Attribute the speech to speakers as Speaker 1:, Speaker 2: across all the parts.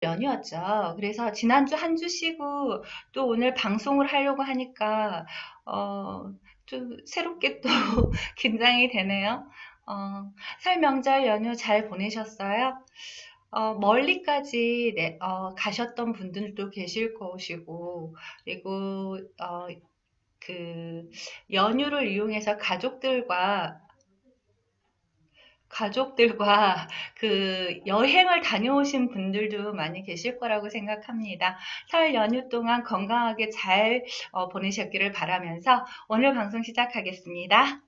Speaker 1: 연휴였죠. 그래서 지난주 한 주 쉬고 또 오늘 방송을 하려고 하니까 좀 새롭게 또 긴장이 되네요. 설 명절 연휴 잘 보내셨어요? 멀리까지 가셨던 분들도 계실 것이고, 그리고 그 연휴를 이용해서 가족들과 그 여행을 다녀오신 분들도 많이 계실 거라고 생각합니다. 설 연휴 동안 건강하게 잘 보내셨기를 바라면서 오늘 방송 시작하겠습니다.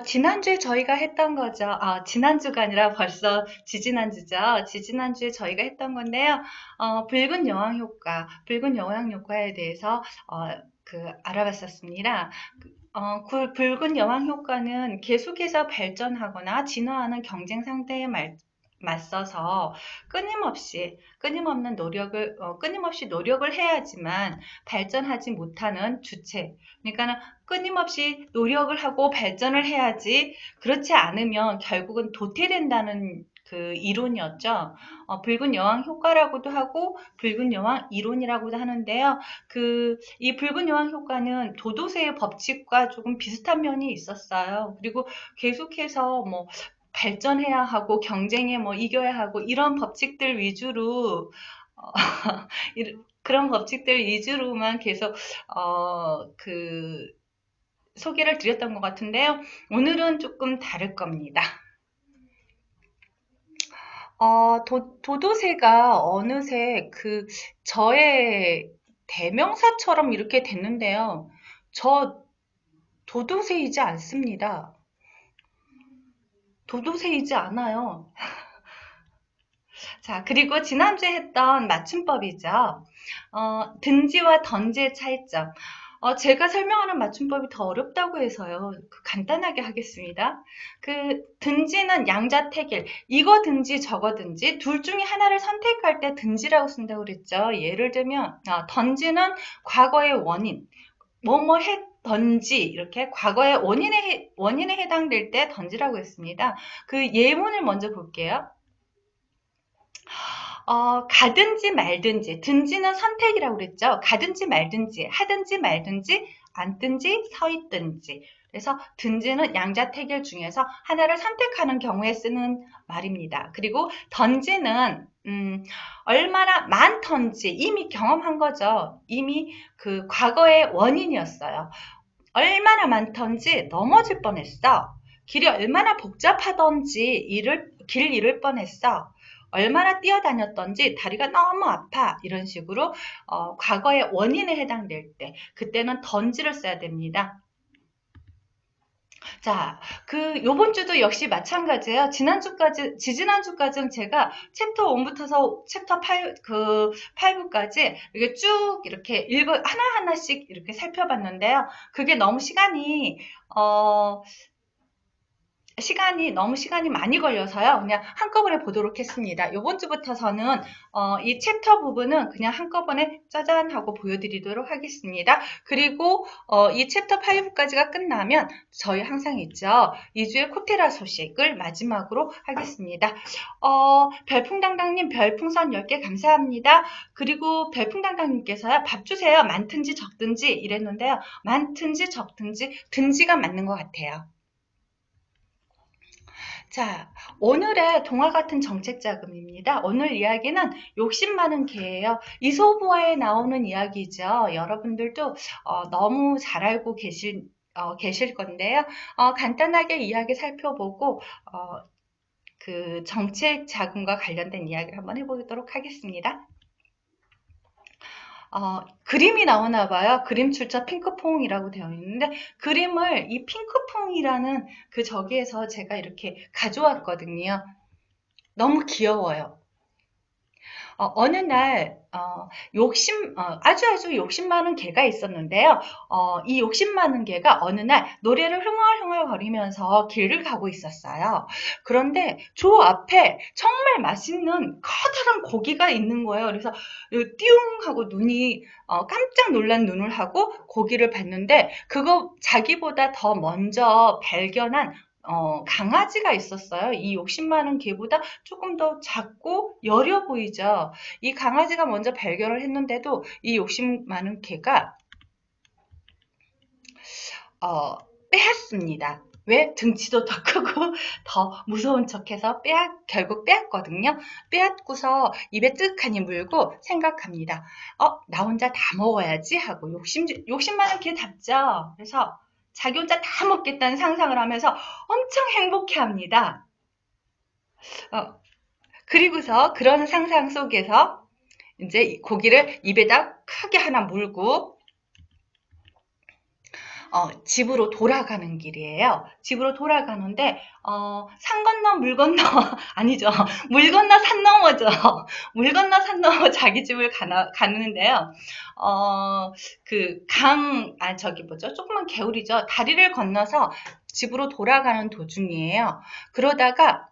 Speaker 1: 지난주에 저희가 했던 거죠. 지난주가 아니라 벌써 지지난주죠. 지지난주에 저희가 했던 건데요. 붉은 여왕 효과에 대해서 알아봤었습니다. 그 붉은 여왕 효과는 계속해서 발전하거나 진화하는 경쟁 상대에 맞서서 끊임없이 노력을 해야지만 발전하지 못하는 주체. 그러니까 끊임없이 노력을 하고 발전을 해야지, 그렇지 않으면 결국은 도태된다는 그 이론이었죠. 붉은 여왕 효과라고도 하고 붉은 여왕 이론이라고도 하는데요. 이 붉은 여왕 효과는 도도새의 법칙과 조금 비슷한 면이 있었어요. 그리고 계속해서 뭐 발전해야 하고 경쟁에 뭐 이겨야 하고 이런 법칙들 위주로 어, 그런 법칙들 위주로만 계속 소개를 드렸던 것 같은데요. 오늘은 조금 다를 겁니다. 도도새가 어느새 저의 대명사처럼 이렇게 됐는데요. 저 도도새이지 않습니다. 도도새이지 않아요. 자, 그리고 지난주에 했던 맞춤법이죠. 든지와 던지의 차이점. 제가 설명하는 맞춤법이 더 어렵다고 해서요. 간단하게 하겠습니다. 든지는 양자택일. 이거 든지 저거 든지 둘 중에 하나를 선택할 때 든지라고 쓴다고 그랬죠. 예를 들면 던지는 과거의 원인. 뭐뭐 던지 이렇게 과거의 원인에 해당될 때 던지라고 했습니다. 그 예문을 먼저 볼게요. 가든지 말든지, 든지는 선택이라고 그랬죠. 가든지 말든지, 하든지 말든지, 앉든지, 서 있든지. 그래서 든지는 양자택일 중에서 하나를 선택하는 경우에 쓰는 말입니다. 그리고 던지는 얼마나 많던지 이미 경험한 거죠. 이미 그 과거의 원인이었어요. 얼마나 많던지 넘어질 뻔했어. 길이 얼마나 복잡하던지 길 잃을 뻔했어. 얼마나 뛰어다녔던지 다리가 너무 아파. 이런 식으로 과거의 원인에 해당될 때 그때는 던지를 써야 됩니다. 자, 요번 주도 역시 마찬가지예요. 지지난주까지는 제가 챕터 1부터서 챕터 5까지 이렇게 쭉 이렇게 하나하나씩 이렇게 살펴봤는데요. 그게 너무 시간이 많이 걸려서요. 그냥 한꺼번에 보도록 했습니다. 이번 주부터서는 이 챕터 부분은 그냥 한꺼번에 짜잔 하고 보여드리도록 하겠습니다. 그리고 이 챕터 5까지가 끝나면 저희 항상 있죠. 2주의 코테라 소식을 마지막으로 하겠습니다. 별풍당당님 별풍선 10개 감사합니다. 그리고 별풍당당님께서요. 밥 주세요. 많든지 적든지 이랬는데요. 많든지 적든지 든지가 맞는 것 같아요. 자, 오늘의 동화 같은 정책 자금입니다. 오늘 이야기는 욕심 많은 개예요. 이솝우화에 나오는 이야기죠. 여러분들도 너무 잘 알고 계실 건데요. 간단하게 이야기 살펴보고 그 정책 자금과 관련된 이야기를 한번 해보도록 하겠습니다. 그림이 나오나 봐요. 그림 출처 핑크퐁이라고 되어 있는데 이 핑크퐁이라는 저기에서 제가 이렇게 가져왔거든요. 너무 귀여워요. 어느 날 아주 욕심 많은 개가 있었는데요. 이 욕심 많은 개가 어느 날 노래를 흥얼흥얼 거리면서 길을 가고 있었어요. 그런데 저 앞에 정말 맛있는 커다란 고기가 있는 거예요. 그래서 띠웅 하고 눈이 깜짝 놀란 눈을 하고 고기를 봤는데 그거 자기보다 더 먼저 발견한 강아지가 있었어요. 이 욕심 많은 개보다 조금 더 작고 여려 보이죠. 이 강아지가 먼저 발견을 했는데도 이 욕심 많은 개가 빼앗습니다. 왜? 등치도 더 크고 더 무서운 척해서 결국 빼앗거든요. 빼앗고서 입에 뜨끈히 물고 생각합니다. 나 혼자 다 먹어야지 하고 욕심 많은 개답죠. 그래서 자기 혼자 다 먹겠다는 상상을 하면서 엄청 행복해합니다. 그리고서 그런 상상 속에서 이제 고기를 입에다 크게 하나 물고 집으로 돌아가는 길이에요. 집으로 돌아가는데 산 건너 물 건너 아니죠. 물 건너 산 넘어죠. 물 건너 산 넘어 자기 집을 가는데요. 저기 뭐죠? 조그만 개울이죠. 다리를 건너서 집으로 돌아가는 도중이에요. 그러다가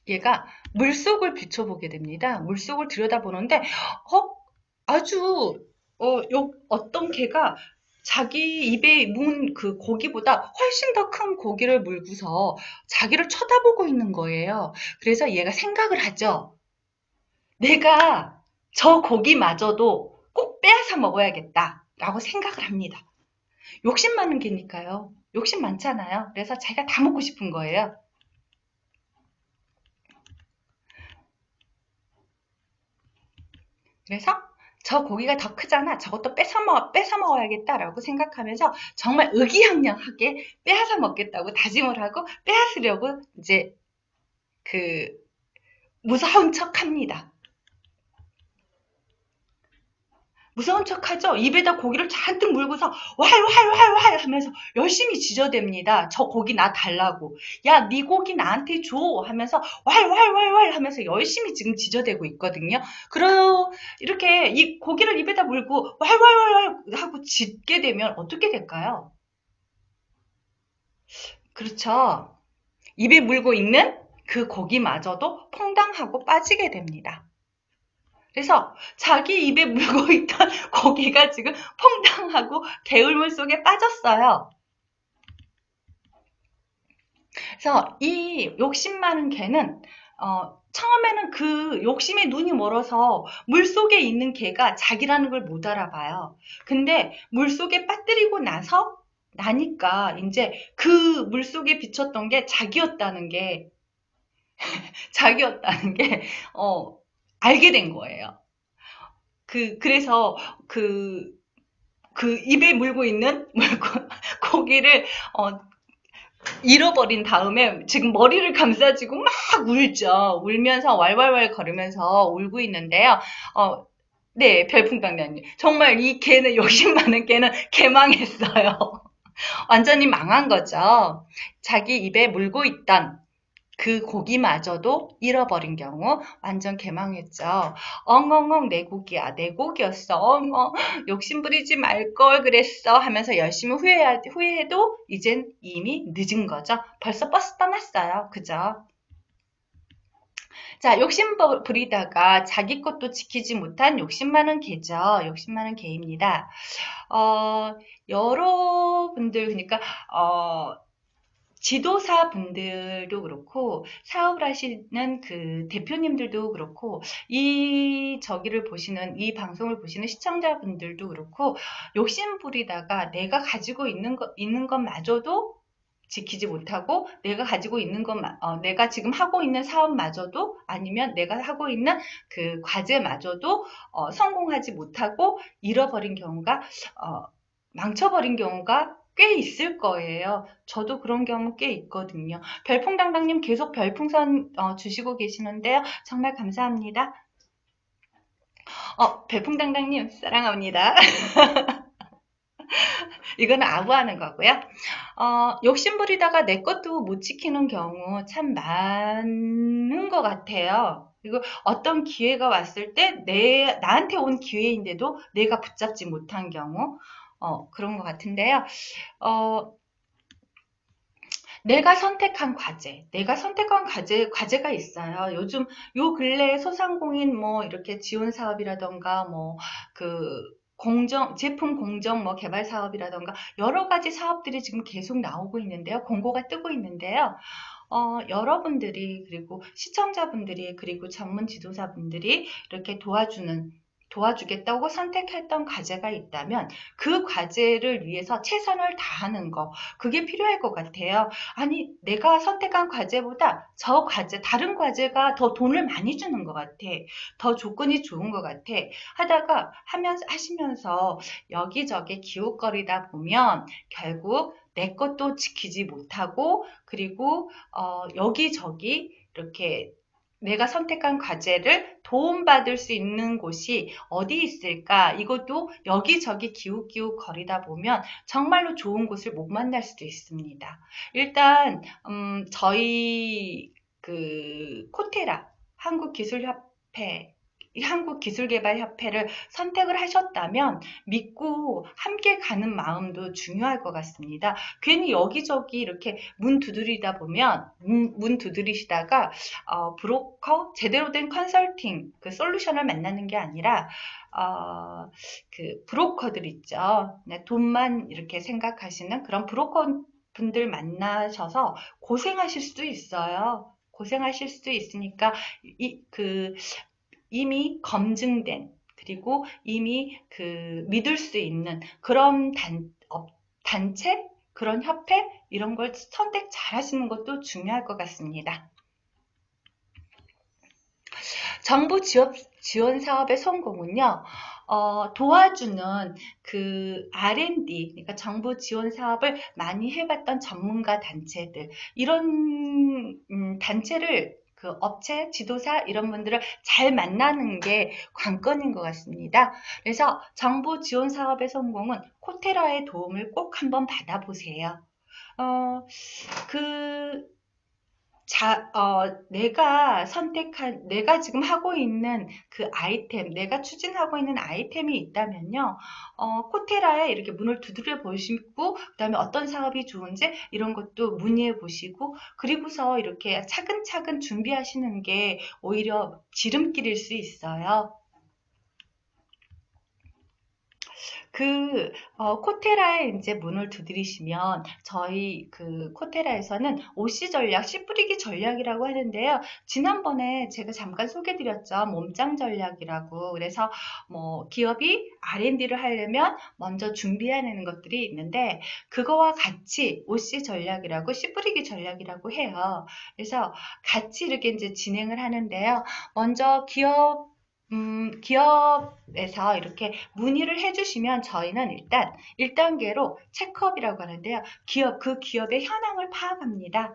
Speaker 1: 얘가 물속을 비춰보게 됩니다. 물속을 들여다보는데 아주 어떤 개가 자기 입에 문 그 고기보다 훨씬 더 큰 고기를 물고서 자기를 쳐다보고 있는 거예요. 그래서 얘가 생각을 하죠. 내가 저 고기마저도 꼭 빼앗아 먹어야겠다 라고 생각을 합니다. 욕심 많은 개니까요. 욕심 많잖아요. 그래서 자기가 다 먹고 싶은 거예요. 그래서 저 고기가 더 크잖아. 저것도 뺏어 먹어야겠다라고 생각하면서 정말 의기양양하게 빼앗아 먹겠다고 다짐을 하고 빼앗으려고 이제 그 무서운 척 합니다. 무서운 척 하죠. 입에다 고기를 잔뜩 물고서 활활활활 하면서 열심히 지저댑니다. 저 고기 나 달라고. 야, 네 고기 나한테 줘 하면서 활활활활 하면서 열심히 지금 지저대고 있거든요. 이렇게 이 고기를 입에다 물고 활활활활 하고 짖게 되면 어떻게 될까요? 그렇죠. 입에 물고 있는 그 고기마저도 퐁당하고 빠지게 됩니다. 그래서 자기 입에 물고 있던 고기가 지금 퐁당하고 개울물 속에 빠졌어요. 그래서 이 욕심 많은 개는 처음에는 그 욕심에 눈이 멀어서 물속에 있는 개가 자기라는 걸 못 알아봐요. 근데 물속에 빠뜨리고 나니까 이제 그 물속에 비쳤던 게 자기였다는 게 알게 된 거예요. 그래서 입에 물고 있는 고기를 잃어버린 다음에 지금 머리를 감싸지고 막 울죠. 울면서 왈왈왈 거리면서 울고 있는데요. 네, 별풍당장님. 정말 이 개는, 욕심 많은 개는 개망했어요. 완전히 망한 거죠. 자기 입에 물고 있던 그 고기마저도 잃어버린 경우 완전 개망했죠. 엉엉엉 내 고기야, 내 고기였어. 엉엉 욕심부리지 말걸 그랬어 하면서 열심히 후회해도 이젠 이미 늦은 거죠. 벌써 버스 떠났어요. 그죠? 자, 욕심 부리다가 자기 것도 지키지 못한 욕심 많은 개죠. 욕심 많은 개입니다. 여러분들, 그러니까, 지도사분들도 그렇고 사업을 하시는 그 대표님들도 그렇고 이 방송을 보시는 시청자분들도 그렇고 욕심 부리다가 내가 가지고 있는 것마저도 지키지 못하고 내가 지금 하고 있는 사업마저도 아니면 내가 하고 있는 그 과제마저도 성공하지 못하고 잃어버린 경우가 망쳐버린 경우가 꽤 있을 거예요. 저도 그런 경우 꽤 있거든요. 별풍당당님 계속 별풍선 주시고 계시는데요. 정말 감사합니다. 별풍당당님 사랑합니다. 이거는 아부하는 거고요. 욕심부리다가 내 것도 못 지키는 경우 참 많은 것 같아요. 그리고 어떤 기회가 왔을 때 나한테 온 기회인데도 내가 붙잡지 못한 경우 그런 것 같은데요. 내가 선택한 과제가 있어요. 요즘 요 근래에 소상공인 뭐 이렇게 지원 사업이라던가 뭐 제품 공정 뭐 개발 사업이라던가 여러 가지 사업들이 지금 계속 나오고 있는데요. 공고가 뜨고 있는데요. 여러분들이, 그리고 시청자분들이, 그리고 전문 지도사분들이 이렇게 도와주겠다고 선택했던 과제가 있다면 그 과제를 위해서 최선을 다하는 거, 그게 필요할 것 같아요. 아니, 내가 선택한 과제보다 저 과제, 다른 과제가 더 돈을 많이 주는 것 같아. 더 조건이 좋은 것 같아. 하시면서 여기저기 기웃거리다 보면 결국 내 것도 지키지 못하고, 그리고 여기저기 이렇게 내가 선택한 과제를 도움받을 수 있는 곳이 어디 있을까? 이것도 여기저기 기웃기웃 거리다 보면 정말로 좋은 곳을 못 만날 수도 있습니다. 일단 저희 그 코테라 한국기술협회 한국기술개발협회를 선택을 하셨다면 믿고 함께 가는 마음도 중요할 것 같습니다. 괜히 여기저기 이렇게 문 두드리시다가 브로커, 제대로 된 컨설팅, 그 솔루션을 만나는 게 아니라, 그 브로커들 있죠. 네, 돈만 이렇게 생각하시는 그런 브로커 분들 만나셔서 고생하실 수도 있어요. 고생하실 수도 있으니까, 이미 검증된, 그리고 이미 믿을 수 있는 그런 단체, 그런 협회, 이런 걸 선택 잘 하시는 것도 중요할 것 같습니다. 정부 지원 사업의 성공은요, 도와주는 그 R&D, 그러니까 정부 지원 사업을 많이 해봤던 전문가 단체들, 이런 단체를 그 업체, 지도사 이런 분들을 잘 만나는 게 관건인 것 같습니다. 그래서 정부 지원 사업의 성공은 코테라의 도움을 꼭 한번 받아보세요. 어, 그 내가 지금 하고 있는 그 아이템, 내가 추진하고 있는 아이템이 있다면요, 코테라에 이렇게 문을 두드려 보시고, 그 다음에 어떤 사업이 좋은지 이런 것도 문의해 보시고, 그리고서 이렇게 차근차근 준비하시는 게 오히려 지름길일 수 있어요. 코테라에 이제 문을 두드리시면 저희 그 코테라에서는 OC 전략, 씨 뿌리기 전략이라고 하는데요. 지난번에 제가 잠깐 소개드렸죠. 몸짱 전략이라고. 그래서 뭐 기업이 R&D를 하려면 먼저 준비해내는 것들이 있는데 그거와 같이 OC 전략이라고 씨 뿌리기 전략이라고 해요. 그래서 같이 이렇게 이제 진행을 하는데요. 먼저 기업에서 이렇게 문의를 해주시면 저희는 일단 1단계로 체크업이라고 하는데요. 그 기업의 현황을 파악합니다.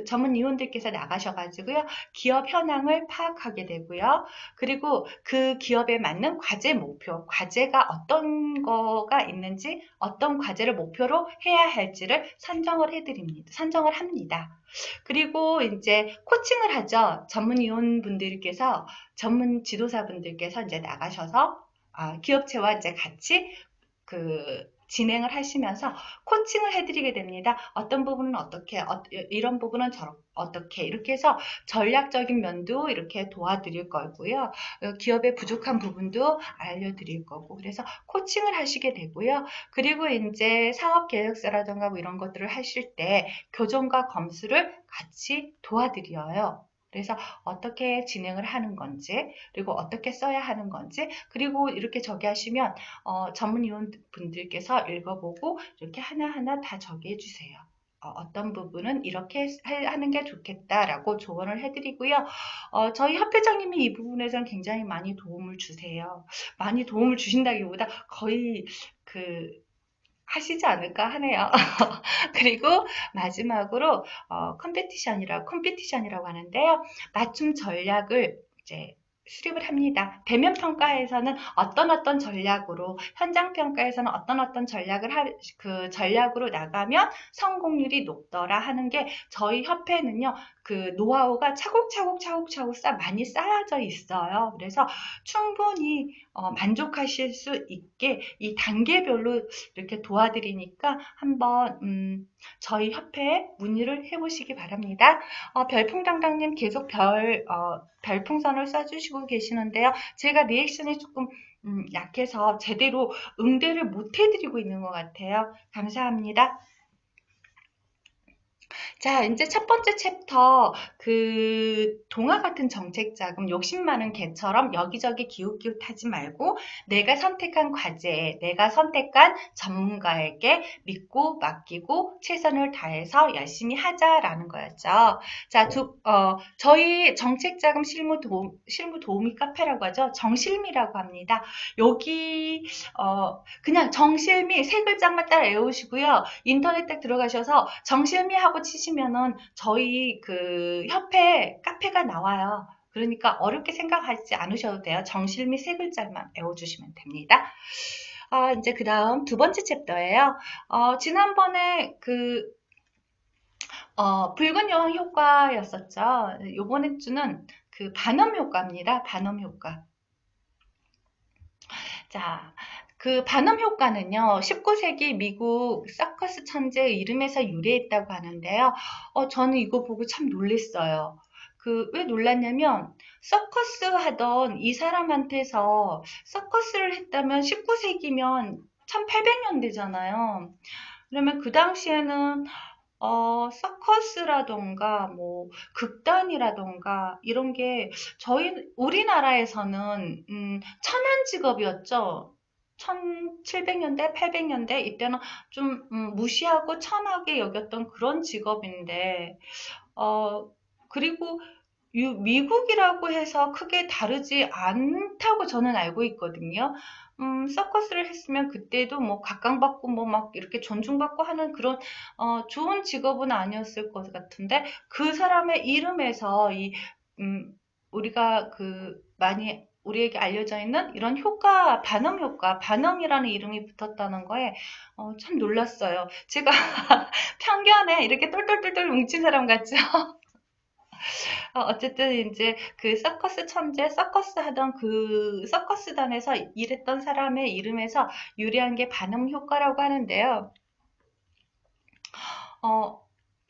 Speaker 1: 전문위원들께서 나가셔가지고요. 기업 현황을 파악하게 되고요. 그리고 그 기업에 맞는 과제 목표, 과제가 어떤 거가 있는지, 어떤 과제를 목표로 해야 할지를 선정을 합니다. 그리고 이제 코칭을 하죠. 전문 지도사분들께서 이제 나가셔서 기업체와 이제 같이 진행을 하시면서 코칭을 해드리게 됩니다. 어떤 부분은 어떻게, 이런 부분은 어떻게, 이렇게 해서 전략적인 면도 이렇게 도와드릴 거고요. 기업의 부족한 부분도 알려드릴 거고, 그래서 코칭을 하시게 되고요. 그리고 이제 사업 계획서라든가 뭐 이런 것들을 하실 때 교정과 검수를 같이 도와드려요. 그래서 어떻게 진행을 하는 건지, 그리고 어떻게 써야 하는 건지, 그리고 이렇게 저기 하시면 전문위원 분들께서 읽어보고 이렇게 하나하나 다 저기 해주세요. 어떤 부분은 이렇게 하는 게 좋겠다라고 조언을 해드리고요. 저희 협회장님이 이 부분에서는 굉장히 많이 도움을 주세요. 많이 도움을 주신다기보다 거의 하시지 않을까 하네요. 그리고 마지막으로 컴피티션이라고 하는데요. 맞춤 전략을 이제 수립을 합니다. 대면 평가에서는 어떤 전략으로, 현장 평가에서는 어떤 전략으로 나가면 성공률이 높더라 하는 게 저희 협회는요. 그 노하우가 차곡차곡 많이 쌓여져 있어요. 그래서 충분히 만족하실 수 있게 이 단계별로 이렇게 도와드리니까 한번 저희 협회에 문의를 해보시기 바랍니다. 별풍당당님 계속 별풍선을 쏴주시고 계시는데요. 제가 리액션이 조금 약해서 제대로 응대를 못 해드리고 있는 것 같아요. 감사합니다. 자, 이제 첫 번째 챕터, 동화 같은 정책 자금, 욕심 많은 개처럼 여기저기 기웃기웃하지 말고, 내가 선택한 과제에, 내가 선택한 전문가에게 믿고 맡기고 최선을 다해서 열심히 하자라는 거였죠. 자, 저희 정책 자금 실무 도우미 카페라고 하죠. 정실미라고 합니다. 여기, 그냥 정실미 세 글자만 따라 외우시고요. 인터넷 딱 들어가셔서 정실미하고 치시면은 저희 협회 카페가 나와요. 그러니까 어렵게 생각하지 않으셔도 돼요. 정실미 세 글자만 외워주시면 됩니다. 이제 그 다음 두 번째 챕터예요. 지난번에 붉은 여왕 효과였었죠. 요번에 주는 반엄 효과입니다. 반엄 효과. 자, 반음 효과는요, 19세기 미국 서커스 천재의 이름에서 유래했다고 하는데요. 저는 이거 보고 참 놀랐어요. 왜 놀랐냐면, 서커스 하던 이 사람한테서 서커스를 했다면 19세기면 1800년대잖아요. 그러면 그 당시에는 서커스라던가, 뭐, 극단이라던가, 이런 게, 우리나라에서는, 천한 직업이었죠. 1700년대, 800년대, 이때는 좀, 무시하고 천하게 여겼던 그런 직업인데, 그리고, 미국이라고 해서 크게 다르지 않다고 저는 알고 있거든요. 서커스를 했으면 그때도 뭐 각광받고 뭐 막 이렇게 존중받고 하는 그런 좋은 직업은 아니었을 것 같은데 그 사람의 이름에서 우리가 많이 우리에게 알려져 있는 이런 효과, 반응 효과, 반응이라는 이름이 붙었다는 거에 참 놀랐어요. 제가 편견에 이렇게 똘똘똘똘 뭉친 사람 같죠? 어쨌든 이제 서커스 천재, 서커스 하던 서커스단에서 일했던 사람의 이름에서 유래한 게 반음 효과라고 하는데요.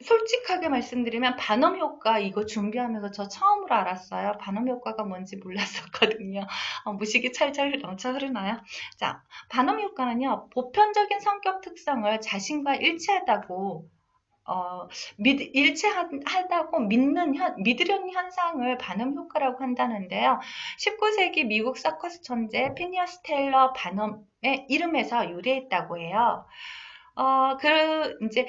Speaker 1: 솔직하게 말씀드리면 반음 효과 이거 준비하면서 저 처음으로 알았어요. 반음 효과가 뭔지 몰랐었거든요. 무식이 철철 넘쳐 흐르나요? 자, 반음 효과는요, 보편적인 성격 특성을 자신과 일치하다고 일치하다고 믿으려는 현상을 반음 효과라고 한다는데요. 19세기 미국 서커스 천재 피니어스 테일러 반음의 이름에서 유래했다고 해요. 이제,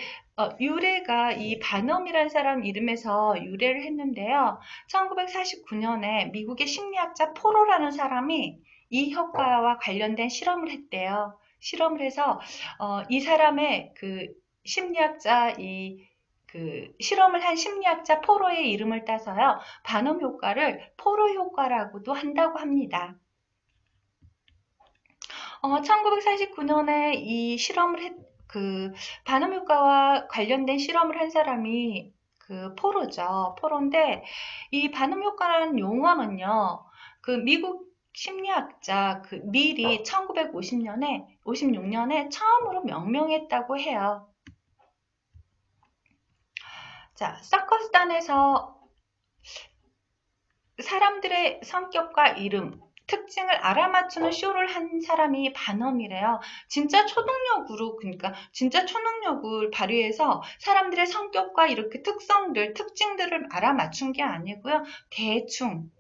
Speaker 1: 유래가 이 반엄이라는 사람 이름에서 유래를 했는데요. 1949년에 미국의 심리학자 포로라는 사람이 이 효과와 관련된 실험을 했대요. 실험을 해서, 이 사람의 실험을 한 심리학자 포로의 이름을 따서요. 반음 효과를 포로 효과라고도 한다고 합니다. 1949년에 이 반음 효과와 관련된 실험을 한 사람이 포로죠. 포로인데, 이 반음 효과라는 용어는요, 미국 심리학자 밀이 56년에 처음으로 명명했다고 해요. 자, 서커스단에서 사람들의 성격과 이름, 특징을 알아맞추는 쇼를 한 사람이 반엄이래요. 그러니까 진짜 초능력을 발휘해서 사람들의 성격과 이렇게 특징들을 알아맞춘 게 아니고요. 대충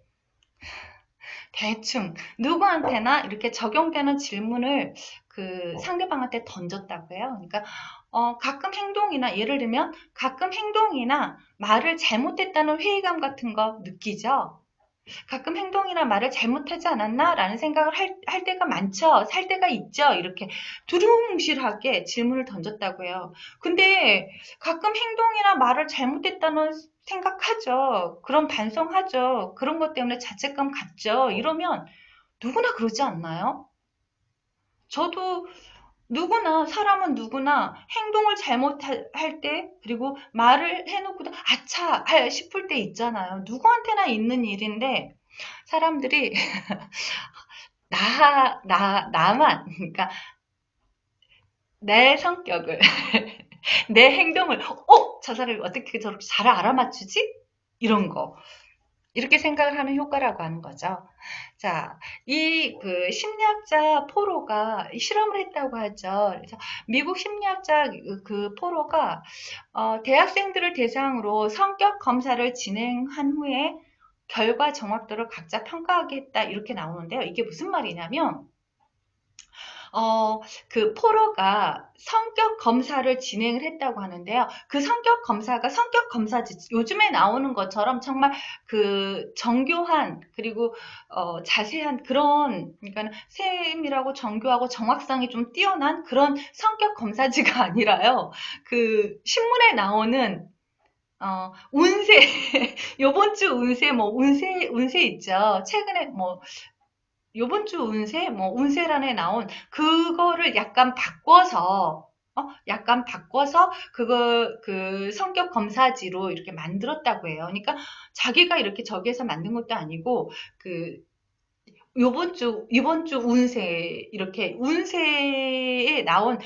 Speaker 1: 누구한테나 이렇게 적용되는 질문을 상대방한테 던졌다고 해요. 그러니까 예를 들면 가끔 행동이나 말을 잘못했다는 회의감 같은 거 느끼죠. 가끔 행동이나 말을 잘못하지 않았나? 라는 생각을 할 때가 많죠. 살 때가 있죠. 이렇게 두루뭉실하게 질문을 던졌다고 해요. 근데 가끔 행동이나 말을 잘못했다는 생각하죠. 그런 반성하죠. 그런 것 때문에 자책감 갖죠. 이러면 누구나 그러지 않나요? 저도 사람은 누구나 행동을 잘못할 때, 그리고 말을 해놓고도, 아차! 싶을 때 있잖아요. 누구한테나 있는 일인데, 사람들이 나만, 그러니까 내 성격을, 내 행동을, 저 사람이 어떻게 저렇게 잘 알아맞추지? 이런 거. 이렇게 생각을 하는 효과라고 하는 거죠. 자, 이 그 심리학자 포로가 실험을 했다고 하죠. 그래서 미국 심리학자 그 포로가 대학생들을 대상으로 성격 검사를 진행한 후에 결과 정확도를 각자 평가하겠다 이렇게 나오는데요. 이게 무슨 말이냐면 그 포로가 성격 검사를 진행을 했다고 하는데요. 그 성격 검사가 성격 검사지 요즘에 나오는 것처럼 정말 그 정교한 그리고 자세한 그런 그러니까 세밀하고 정교하고 정확성이 좀 뛰어난 그런 성격 검사지가 아니라요. 그 신문에 나오는 운세, 요번 주 운세, 운세 있죠. 최근에 요번 주 운세, 운세란에 나온 그거를 약간 바꿔서 그 성격 검사지로 이렇게 만들었다고 해요. 그러니까 자기가 이렇게 저기에서 만든 것도 아니고, 그, 이번 주 운세, 이렇게 운세에 나온,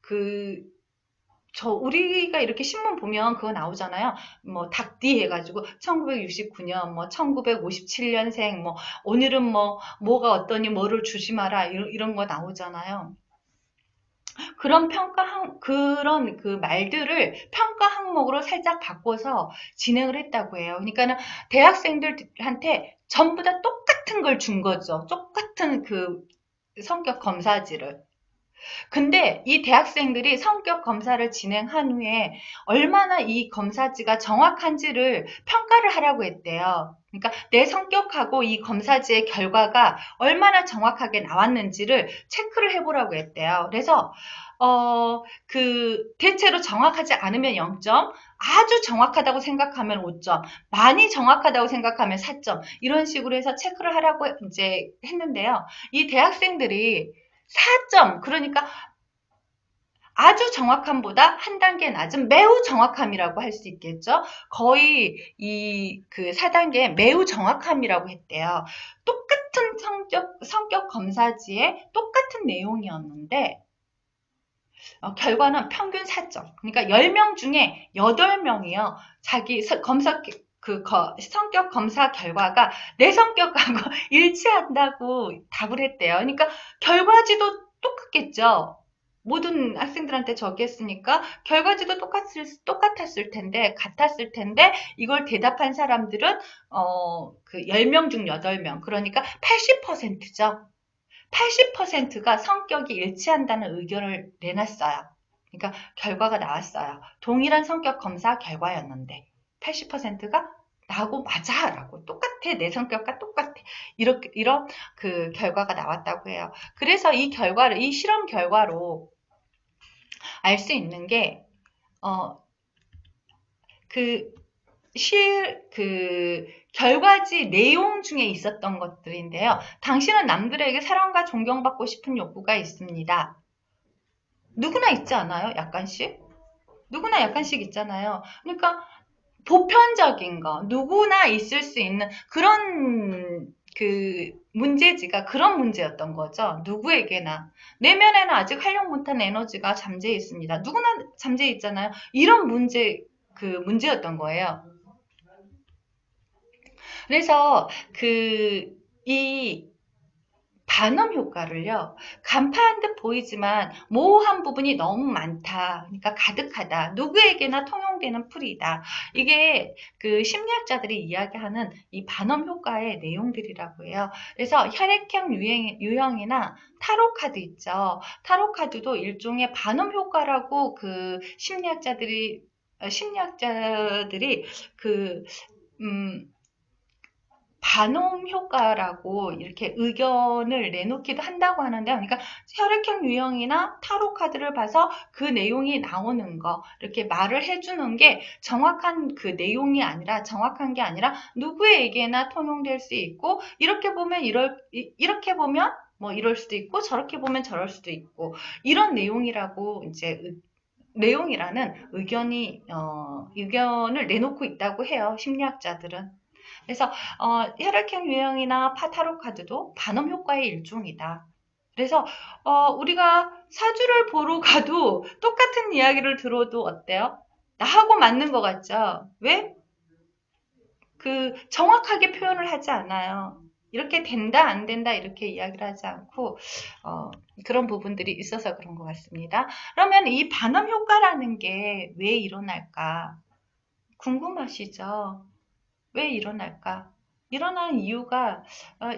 Speaker 1: 그, 우리가 이렇게 신문 보면 그거 나오잖아요. 닭띠 해가지고, 1969년, 1957년생, 오늘은 뭐가 어떠니, 뭐를 조심하라, 이런 거 나오잖아요. 그런 그 말들을 평가 항목으로 살짝 바꿔서 진행을 했다고 해요. 그러니까는 대학생들한테 전부 다 똑같은 걸 준 거죠. 똑같은 그 성격 검사지를. 근데 이 대학생들이 성격 검사를 진행한 후에 얼마나 이 검사지가 정확한지를 평가를 하라고 했대요. 그러니까 내 성격하고 이 검사지의 결과가 얼마나 정확하게 나왔는지를 체크를 해보라고 했대요. 그래서 대체로 정확하지 않으면 0점, 아주 정확하다고 생각하면 5점, 많이 정확하다고 생각하면 4점, 이런 식으로 해서 체크를 하라고 이제 했는데요. 이 대학생들이 4점, 그러니까 아주 정확함보다 한 단계 낮은 매우 정확함이라고 할 수 있겠죠. 거의 그 4단계 매우 정확함이라고 했대요. 똑같은 성격 검사지에 똑같은 내용이었는데, 결과는 평균 4점. 그러니까 10명 중에 8명이요. 자기 성격 검사 결과가 내 성격하고 일치한다고 답을 했대요. 그러니까 결과지도 똑같겠죠. 모든 학생들한테 저기 했으니까 결과지도 똑같았을 텐데, 같았을 텐데, 이걸 대답한 사람들은, 그 10명 중 8명. 그러니까 80%죠. 80%가 성격이 일치한다는 의견을 내놨어요. 그러니까 결과가 나왔어요. 동일한 성격 검사 결과였는데 80%가 나하고 맞아 라고 똑같아 내 성격과 똑같아 이런 그 결과가 나왔다고 해요. 그래서 이 실험 결과로 알 수 있는 게 그 결과지 내용 중에 있었던 것들인데요. 당신은 남들에게 사랑과 존경받고 싶은 욕구가 있습니다. 누구나 있지 않아요? 약간씩? 누구나 약간씩 있잖아요. 그러니까 보편적인 거, 누구나 있을 수 있는 그런 그 문제지가 그런 문제였던 거죠. 누구에게나. 내면에는 아직 활용 못한 에너지가 잠재해 있습니다. 누구나 잠재해 있잖아요. 이런 문제였던 거예요. 그래서 이 반음 효과를요, 간파한 듯 보이지만 모호한 부분이 너무 많다. 그러니까 가득하다. 누구에게나 통용되는 풀이다. 이게 그 심리학자들이 이야기하는 이 반음 효과의 내용들이라고 해요. 그래서 혈액형 유형이나 타로 카드 있죠. 타로 카드도 일종의 반음 효과라고 그 심리학자들이 그, 음, 반응 효과라고 이렇게 의견을 내놓기도 한다고 하는데요. 그러니까 혈액형 유형이나 타로 카드를 봐서 그 내용이 나오는 거 이렇게 말을 해주는 게 정확한 그 내용이 아니라 정확한 게 아니라 누구에게나 통용될 수 있고 이렇게 보면 뭐 이럴 수도 있고 저렇게 보면 저럴 수도 있고 이런 내용이라고 이제 내용이라는 의견을 내놓고 있다고 해요. 심리학자들은. 그래서 혈액형 유형이나 타로 카드도 반음 효과의 일종이다. 그래서 우리가 사주를 보러 가도 똑같은 이야기를 들어도 어때요? 나하고 맞는 것 같죠? 왜? 정확하게 표현을 하지 않아요. 이렇게 된다, 안 된다, 이렇게 이야기를 하지 않고, 그런 부분들이 있어서 그런 것 같습니다. 그러면 이 반음 효과라는 게 왜 일어날까? 궁금하시죠? 왜 일어날까? 일어나는 이유가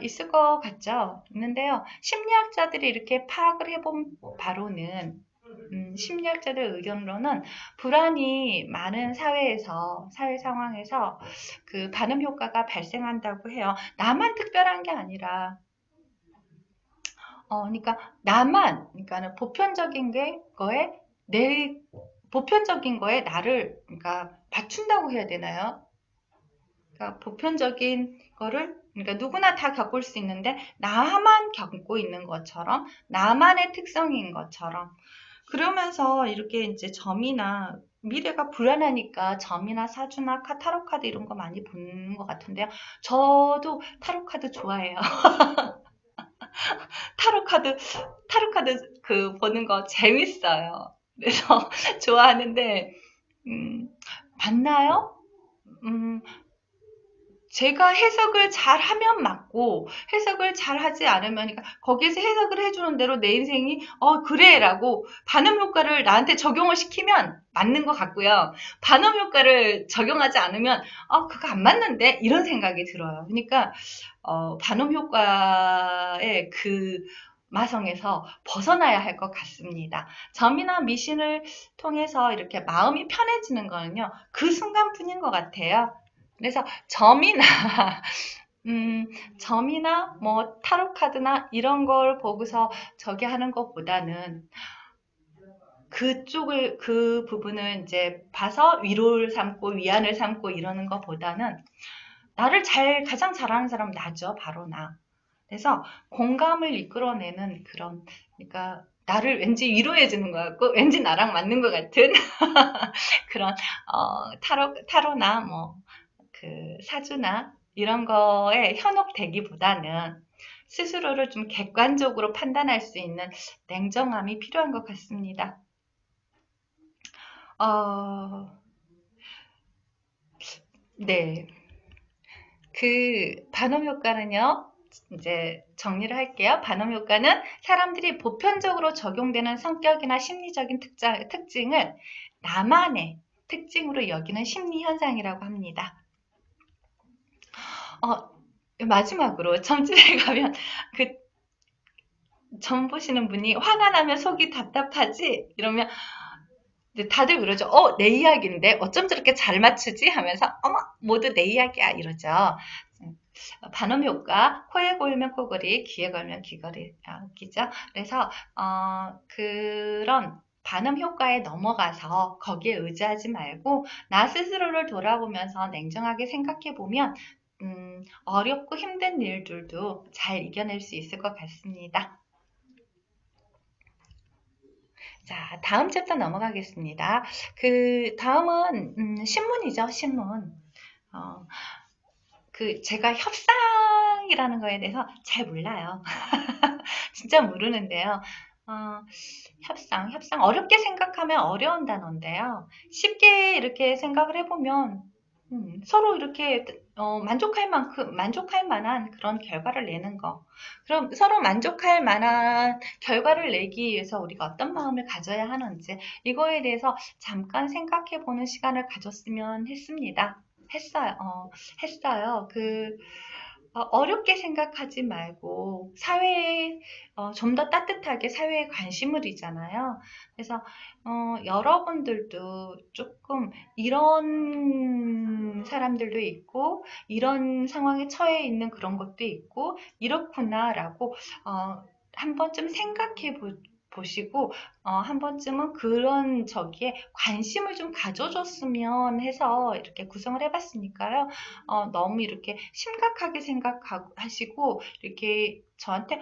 Speaker 1: 있을 것 같죠? 있는데요. 심리학자들이 이렇게 파악을 해본 바로는 심리학자들 의견으로는 불안이 많은 사회에서, 사회 상황에서 그 반음 효과가 발생한다고 해요. 나만 특별한 게 아니라, 그러니까 나만, 그러니까 보편적인 보편적인 거에 나를, 그러니까 맞춘다고 해야 되나요? 그러니까 보편적인 거를 그러니까 누구나 다 겪을 수 있는데 나만 겪고 있는 것처럼 나만의 특성인 것처럼 그러면서 이렇게 이제 점이나 미래가 불안하니까 점이나 사주나 타로 카드 이런 거 많이 보는 것 같은데요. 저도 타로 카드 좋아해요. 타로 카드 보는 거 재밌어요. 그래서 좋아하는데 맞나요? 음, 제가 해석을 잘하면 맞고 해석을 잘하지 않으면 그러니까 거기에서 해석을 해주는 대로 내 인생이 그래라고 반음 효과를 나한테 적용을 시키면 맞는 것 같고요. 반음 효과를 적용하지 않으면 그거 안 맞는데 이런 생각이 들어요. 그러니까 반음 효과의 그 마성에서 벗어나야 할 것 같습니다. 점이나 미신을 통해서 이렇게 마음이 편해지는 거는요. 그 순간뿐인 것 같아요. 그래서 점이나 점이나 뭐 타로 카드나 이런 걸 보고서 저기 하는 것보다는 그 부분을 이제 봐서 위로를 삼고 위안을 삼고 이러는 것보다는 나를 가장 잘하는 사람은 나죠. 바로 나. 그래서 공감을 이끌어내는 그러니까 나를 왠지 위로해주는 것 같고 왠지 나랑 맞는 것 같은 그런 타로나 뭐 사주나 이런 거에 현혹되기보다는 스스로를 좀 객관적으로 판단할 수 있는 냉정함이 필요한 것 같습니다. 어, 네. 반음 효과는요, 이제 정리를 할게요. 반음 효과는 사람들이 보편적으로 적용되는 성격이나 심리적인 특징을 나만의 특징으로 여기는 심리 현상이라고 합니다. 마지막으로 점집에 가면 그 점 보시는 분이 화가 나면 속이 답답하지? 이러면 다들 그러죠. 내 이야기인데 어쩜 저렇게 잘 맞추지? 하면서 어머 모두 내 이야기야 이러죠. 반음 효과, 코에 걸면 코걸이, 귀에 걸면 귀걸이 웃기죠? 그래서 그런 반음 효과에 넘어가서 거기에 의지하지 말고 나 스스로를 돌아보면서 냉정하게 생각해 보면 어렵고 힘든 일들도 잘 이겨낼 수 있을 것 같습니다. 자, 다음 챕터 넘어가겠습니다. 다음은 신문이죠, 신문. 어, 제가 협상이라는 거에 대해서 잘 몰라요. 진짜 모르는데요. 어, 협상. 어렵게 생각하면 어려운 단어인데요. 쉽게 이렇게 생각을 해보면, 서로 이렇게, 만족할 만한 그런 결과를 내는 거. 그럼 서로 만족할 만한 결과를 내기 위해서 우리가 어떤 마음을 가져야 하는지, 이거에 대해서 잠깐 생각해 보는 시간을 가졌으면 했습니다. 했어요. 어렵게 생각하지 말고 사회에 좀 더 따뜻하게 사회에 관심을 이잖아요. 그래서 여러분들도 조금 이런 사람들도 있고 이런 상황에 처해 있는 그런 것도 있고 이렇구나라고 한 번쯤 생각해 보시고 한 번쯤은 그런 저기에 관심을 좀 가져줬으면 해서 이렇게 구성을 해봤으니까요. 너무 이렇게 심각하게 생각하시고 이렇게 저한테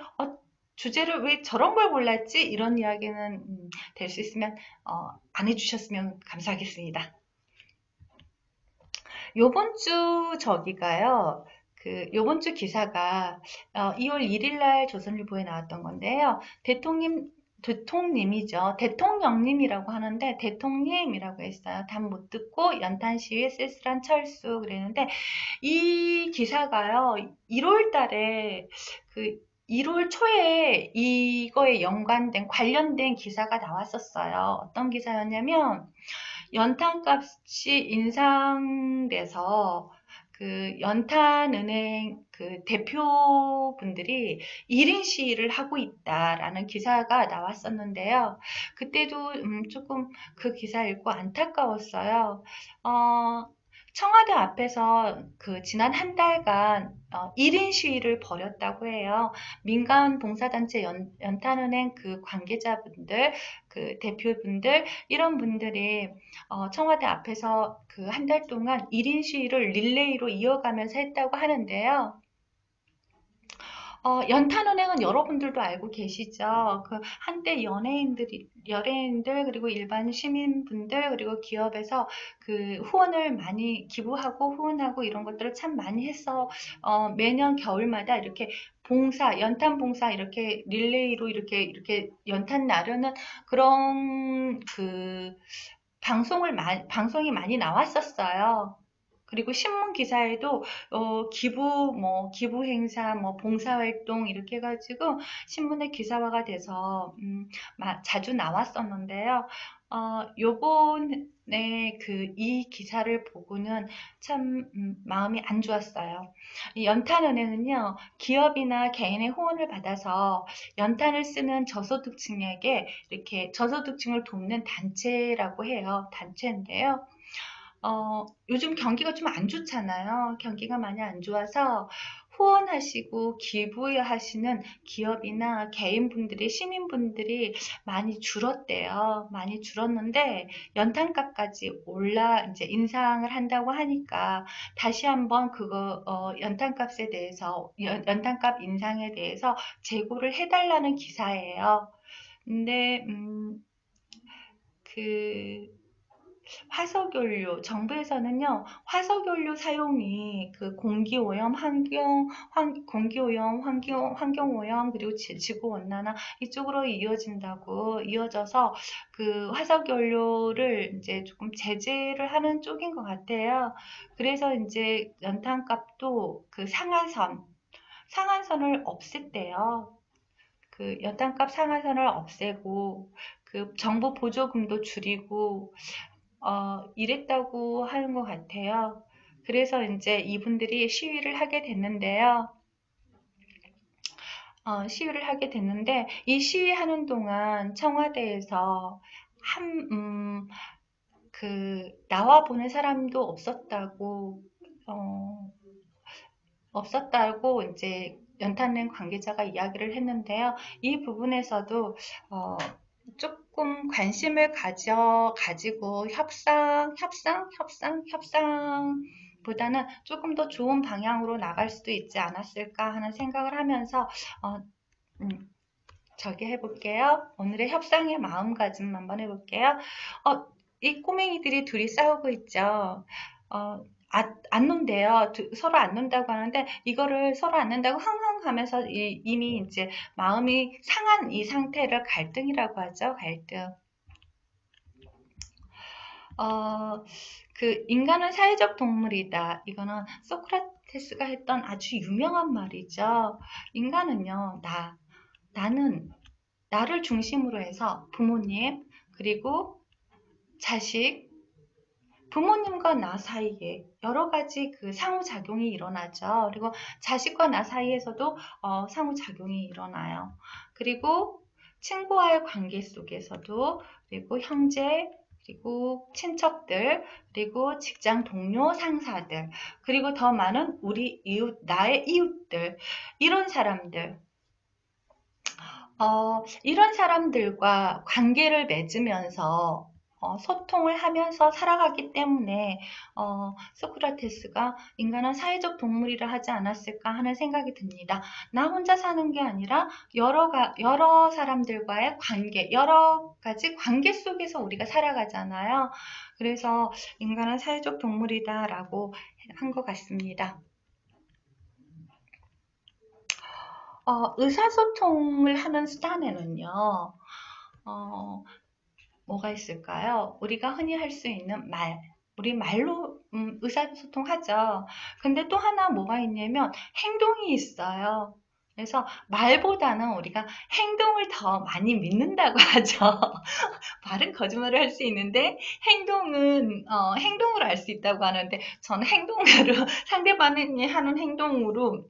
Speaker 1: 주제를 왜 저런 걸 골랐지? 이런 이야기는 될 수 있으면 안 해주셨으면 감사하겠습니다. 요번 주 저기가요. 요번 주 기사가 2월 1일 날 조선일보에 나왔던 건데요. 대통령님이죠. 대통령님이라고 하는데 대통령님이라고 했어요. 답 못 듣고 연탄 시위에 쓸쓸한 철수 그랬는데 이 기사가요. 1월 달에 1월 초에 이거에 연관된 관련된 기사가 나왔었어요. 어떤 기사였냐면 연탄값이 인상돼서 연탄은행 대표분들이 1인 시위를 하고 있다라는 기사가 나왔었는데요. 그때도 조금 그 기사 읽고 안타까웠어요. 어, 청와대 앞에서 지난 한 달간 1인 시위를 벌였다고 해요. 민간 봉사단체 연탄은행 관계자분들, 대표분들, 이런 분들이 청와대 앞에서 한 달 동안 1인 시위를 릴레이로 이어가면서 했다고 하는데요. 연탄은행은 여러분들도 알고 계시죠? 한때 연예인들, 그리고 일반 시민분들, 그리고 기업에서 후원을 많이 기부하고 후원하고 이런 것들을 참 많이 해서, 매년 겨울마다 이렇게 연탄 봉사 이렇게 릴레이로 이렇게 연탄 나르는 그런 방송이 많이 나왔었어요. 그리고 신문 기사에도 기부 행사, 봉사 활동 이렇게 해가지고 신문에 기사화가 돼서 자주 나왔었는데요. 요번에 이 기사를 보고는 참 마음이 안 좋았어요. 이 연탄은행은요, 기업이나 개인의 후원을 받아서 연탄을 쓰는 저소득층에게 이렇게 저소득층을 돕는 단체라고 해요. 단체인데요. 요즘 경기가 좀 안 좋잖아요. 경기가 많이 안 좋아서 후원하시고 기부하시는 기업이나 개인분들이, 시민분들이 많이 줄었대요. 많이 줄었는데 연탄값까지 이제 인상을 한다고 하니까 다시 한번 연탄값에 대해서, 연탄값 인상에 대해서 재고를 해달라는 기사예요. 근데, 정부에서는요, 화석연료 사용이 공기오염, 환경오염, 그리고 지구온난화 이쪽으로 이어져서 화석연료를 이제 조금 제재를 하는 쪽인 것 같아요. 그래서 이제 연탄값도 상한선을 없앴대요. 연탄값 상한선을 없애고, 정부 보조금도 줄이고, 이랬다고 하는 것 같아요. 그래서 이제 이분들이 시위를 하게 됐는데요. 이 시위하는 동안 청와대에서 나와 보는 사람도 없었다고 이제 연탄은행 관계자가 이야기를 했는데요. 이 부분에서도 조금 관심을 가지고 협상보다는 조금 더 좋은 방향으로 나갈 수도 있지 않았을까 하는 생각을 하면서 저기 해볼게요. 오늘의 협상의 마음가짐 한번 해볼게요. 이 꼬맹이들이 둘이 싸우고 있죠. 안 논대요. 서로 안 논다고 하는데 이거를 서로 안 논다고 흥흥 하면서 이미 이제 마음이 상한 이 상태를 갈등이라고 하죠. 갈등. 인간은 사회적 동물이다. 이거는 소크라테스가 했던 아주 유명한 말이죠. 인간은요, 나는 나를 중심으로 해서 부모님, 그리고 자식, 부모님과 나 사이에 여러 가지 상호작용이 일어나죠. 그리고 자식과 나 사이에서도 상호작용이 일어나요. 그리고 친구와의 관계 속에서도, 그리고 형제, 그리고 친척들, 그리고 직장 동료, 상사들, 그리고 더 많은 나의 이웃들, 이런 사람들, 이런 사람들과 관계를 맺으면서 소통을 하면서 살아가기 때문에 소크라테스가 인간은 사회적 동물이라 하지 않았을까 하는 생각이 듭니다. 나 혼자 사는 게 아니라 여러 사람들과의 관계, 여러 가지 관계 속에서 우리가 살아가잖아요. 그래서 인간은 사회적 동물이다라고 한 것 같습니다. 의사소통을 하는 수단에는요, 뭐가 있을까요? 우리가 흔히 할 수 있는 우리 말로 의사소통하죠. 근데 또 하나 뭐가 있냐면 행동이 있어요. 그래서 말보다는 우리가 행동을 더 많이 믿는다고 하죠. 말은 거짓말을 할 수 있는데 행동으로 알 수 있다고 하는데 저는 행동으로 상대방이 하는 행동으로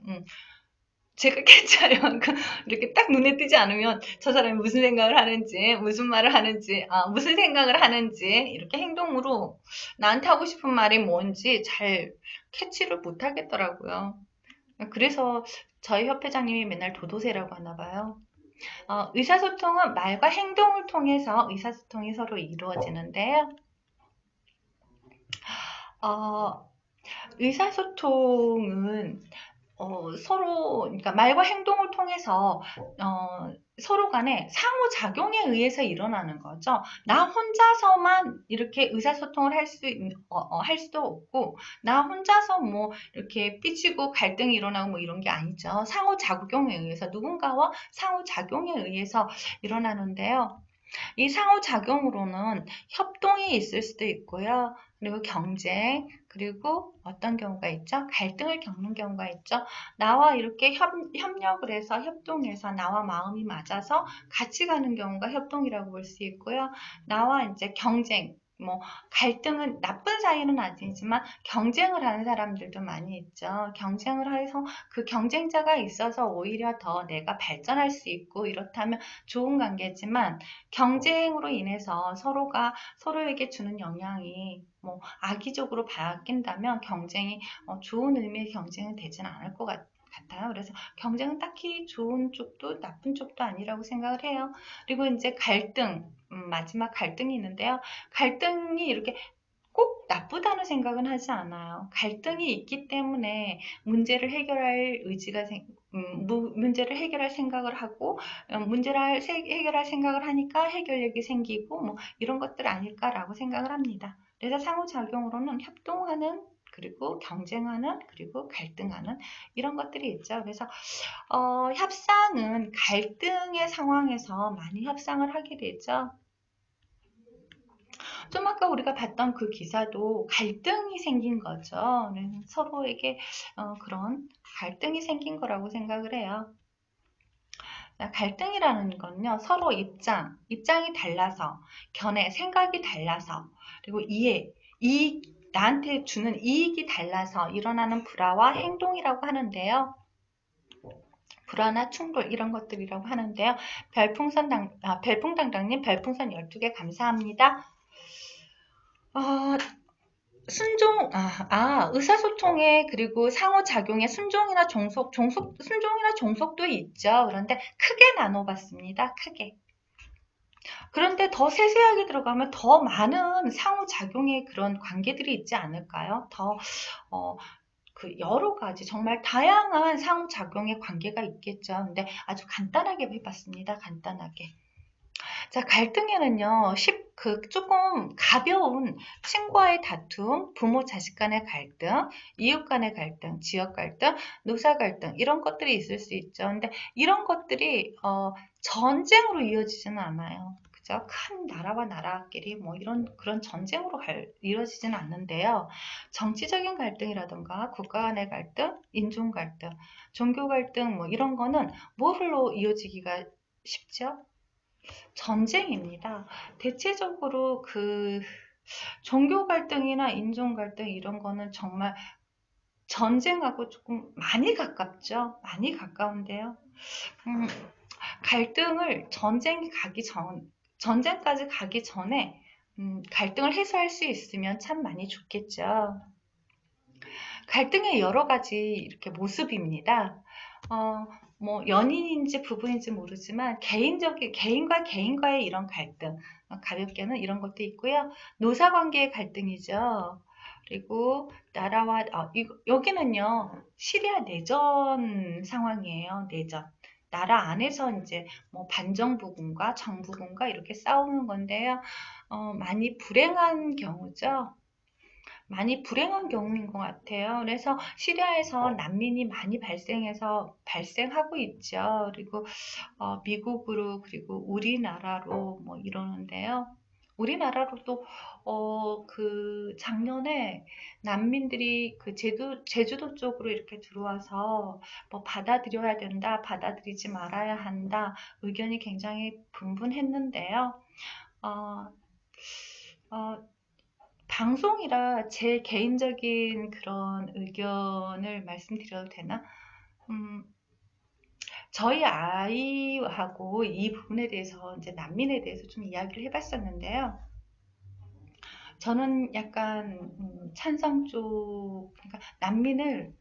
Speaker 1: 제가 캐쳐요. 이렇게 딱 눈에 띄지 않으면 저 사람이 무슨 생각을 하는지, 무슨 말을 하는지, 무슨 생각을 하는지, 이렇게 행동으로 나한테 하고 싶은 말이 뭔지 잘 캐치를 못 하겠더라고요. 그래서 저희 협회장님이 맨날 도도새라고 하나 봐요. 의사소통은 말과 행동을 통해서 의사소통이 서로 이루어지는데요. 어, 의사소통은 그러니까 말과 행동을 통해서 서로 간에 상호작용에 의해서 일어나는 거죠. 나 혼자서만 이렇게 의사소통을 할 수도 없고, 나 혼자서 뭐 이렇게 삐치고 갈등이 일어나고 뭐 이런 게 아니죠. 상호작용에 의해서, 누군가와 상호작용에 의해서 일어나는데요. 이 상호작용으로는 협동이 있을 수도 있고요. 그리고 경쟁, 그리고 어떤 경우가 있죠? 갈등을 겪는 경우가 있죠. 나와 이렇게 협력을 해서 협동해서 나와 마음이 맞아서 같이 가는 경우가 협동이라고 볼 수 있고요. 나와 이제 경쟁, 뭐 갈등은 나쁜 사이는 아니지만 경쟁을 하는 사람들도 많이 있죠. 경쟁을 해서 그 경쟁자가 있어서 오히려 더 내가 발전할 수 있고 이렇다면 좋은 관계지만 경쟁으로 인해서 서로가 서로에게 주는 영향이 뭐 악의적으로 바뀐다면 경쟁이 좋은 의미의 경쟁은 되지는 않을 것 같아요. 그래서 경쟁은 딱히 좋은 쪽도 나쁜 쪽도 아니라고 생각을 해요. 그리고 이제 갈등, 마지막 갈등이 있는데요. 갈등이 이렇게 꼭 나쁘다는 생각은 하지 않아요. 갈등이 있기 때문에 문제를 해결할 의지가 문제를 해결할 생각을 하고 해결할 생각을 하니까 해결력이 생기고 뭐 이런 것들 아닐까라고 생각을 합니다. 그래서 상호작용으로는 협동하는 그리고 경쟁하는 그리고 갈등하는 이런 것들이 있죠. 그래서 협상은 갈등의 상황에서 많이 협상을 하게 되죠. 좀 아까 우리가 봤던 그 기사도 갈등이 생긴 거죠. 서로에게 그런 갈등이 생긴 거라고 생각을 해요. 갈등이라는 건요, 서로 입장이 달라서, 생각이 달라서, 그리고 나한테 주는 이익이 달라서 일어나는 불화와 행동이라고 하는데요. 불화나 충돌 이런 것들이라고 하는데요. 별풍당당님 별풍선 12개 감사합니다. 의사소통에 그리고 상호작용에 순종이나 종속도 있죠. 그런데 크게 나눠봤습니다. 크게. 그런데 더 세세하게 들어가면 더 많은 상호작용의 그런 관계들이 있지 않을까요? 여러 가지 정말 다양한 상호작용의 관계가 있겠죠. 근데 아주 간단하게 해봤습니다. 간단하게. 자, 갈등에는요, 조금 가벼운 친구와의 다툼, 부모 자식 간의 갈등, 이웃 간의 갈등, 지역 갈등, 노사 갈등, 이런 것들이 있을 수 있죠. 근데 이런 것들이, 전쟁으로 이어지지는 않아요. 그죠? 큰 나라와 나라끼리 그런 전쟁으로 이루어지지는 않는데요. 정치적인 갈등이라던가 국가 간의 갈등, 인종 갈등, 종교 갈등, 뭐 이런 거는 뭐로 이어지기가 쉽죠? 전쟁입니다. 대체적으로 종교 갈등이나 인종 갈등 이런 거는 정말 전쟁하고 조금 많이 가깝죠. 많이 가까운데요. 음, 갈등을 전쟁까지 가기 전에 갈등을 해소할 수 있으면 참 많이 좋겠죠. 갈등의 여러 가지 이렇게 모습입니다. 연인인지 부부인지 모르지만 개인과 개인과의 이런 갈등, 가볍게는 이런 것도 있고요. 노사관계의 갈등이죠. 그리고 여기는요, 시리아 내전 상황이에요. 내전. 나라 안에서 이제 뭐 반정부군과 정부군과 이렇게 싸우는 건데요. 많이 불행한 경우죠. 많이 불행한 경우인 것 같아요. 그래서 시리아에서 난민이 많이 발생하고 있죠. 그리고 미국으로 그리고 우리나라로 뭐 이러는데요. 우리나라로도 그 작년에 난민들이 그 제주도 쪽으로 이렇게 들어와서 뭐 받아들여야 된다, 받아들이지 말아야 한다 의견이 굉장히 분분했는데요. 어, 어, 방송이라 제 개인적인 그런 의견을 말씀드려도 되나? 음, 저희 아이하고 이 부분에 대해서 이제 난민에 대해서 좀 이야기를 해봤었는데요. 저는 약간 찬성 쪽, 그러니까 난민을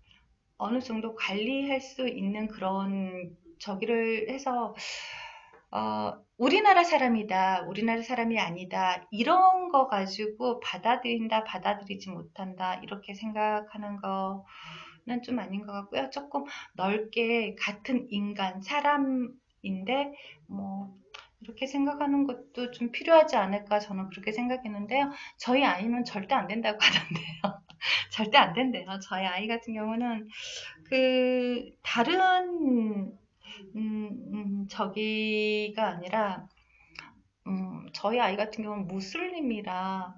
Speaker 1: 어느 정도 관리할 수 있는 그런 저기를 해서 우리나라 사람이다, 우리나라 사람이 아니다 이런 거 가지고 받아들인다, 받아들이지 못한다 이렇게 생각하는 거는 좀 아닌 것 같고요. 조금 넓게 같은 인간, 사람인데 뭐 이렇게 생각하는 것도 좀 필요하지 않을까 저는 그렇게 생각했는데요. 저희 아이는 절대 안 된다고 하던데요. 절대 안 된대요. 저희 아이 같은 경우는 그 다른 저기가 아니라 저희 아이 같은 경우는 무슬림이라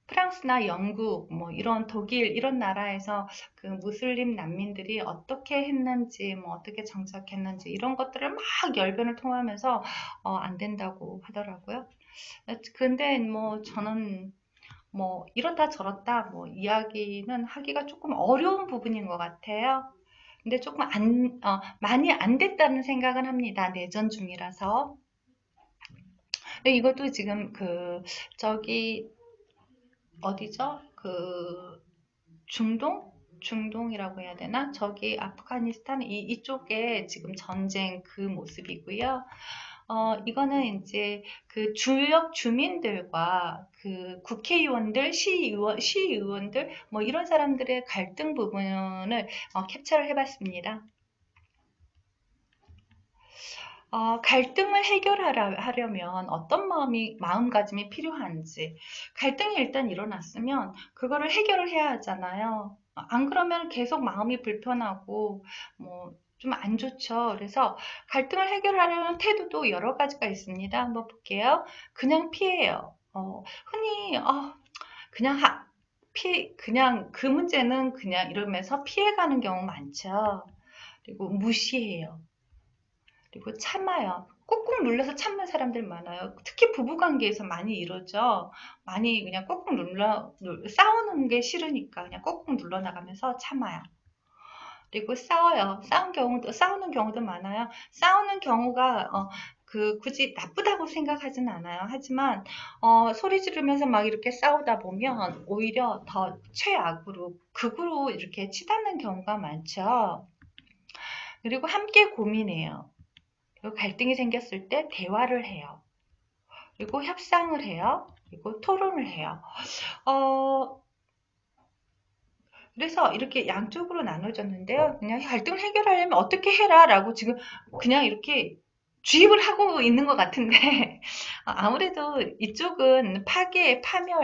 Speaker 1: 프랑스나 영국, 뭐 이런 독일 이런 나라에서 그 무슬림 난민들이 어떻게 했는지, 뭐 어떻게 정착했는지 이런 것들을 막 열변을 통하면서 안 된다고 하더라고요. 근데 뭐 저는 뭐 이렇다 저렇다 뭐 이야기는 하기가 조금 어려운 부분인 것 같아요. 근데 조금 많이 안 됐다는 생각은 합니다. 내전 중이라서. 근데 이것도 지금 저기, 어디죠? 중동이라고 해야 되나? 저기 아프가니스탄 이쪽에 지금 전쟁 그 모습이고요. 이거는 이제 그 지역 주민들과 그 국회의원들, 시의원들, 뭐 이런 사람들의 갈등 부분을 캡처를 해봤습니다. 갈등을 해결하려면 어떤 마음가짐이 필요한지. 갈등이 일단 일어났으면 그거를 해결을 해야 하잖아요. 안 그러면 계속 마음이 불편하고, 뭐, 좀 안 좋죠. 그래서 갈등을 해결하려는 태도도 여러 가지가 있습니다. 한번 볼게요. 그냥 피해요. 흔히, 그냥 그냥 그 문제는 그냥 이러면서 피해가는 경우 많죠. 그리고 무시해요. 그리고 참아요. 꾹꾹 눌러서 참는 사람들 많아요. 특히 부부관계에서 많이 이러죠. 많이 그냥 꾹꾹 싸우는 게 싫으니까 그냥 꾹꾹 눌러나가면서 참아요. 그리고 싸워요. 싸우는 경우도 많아요. 싸우는 경우가, 굳이 나쁘다고 생각하진 않아요. 하지만, 소리 지르면서 막 이렇게 싸우다 보면 오히려 더 극으로 이렇게 치닫는 경우가 많죠. 그리고 함께 고민해요. 그리고 갈등이 생겼을 때 대화를 해요. 그리고 협상을 해요. 그리고 토론을 해요. 어, 그래서 이렇게 양쪽으로 나눠졌는데요. 그냥 갈등을 해결하려면 어떻게 해라 라고 지금 그냥 이렇게 주입을 하고 있는 것 같은데 아무래도 이쪽은 파멸,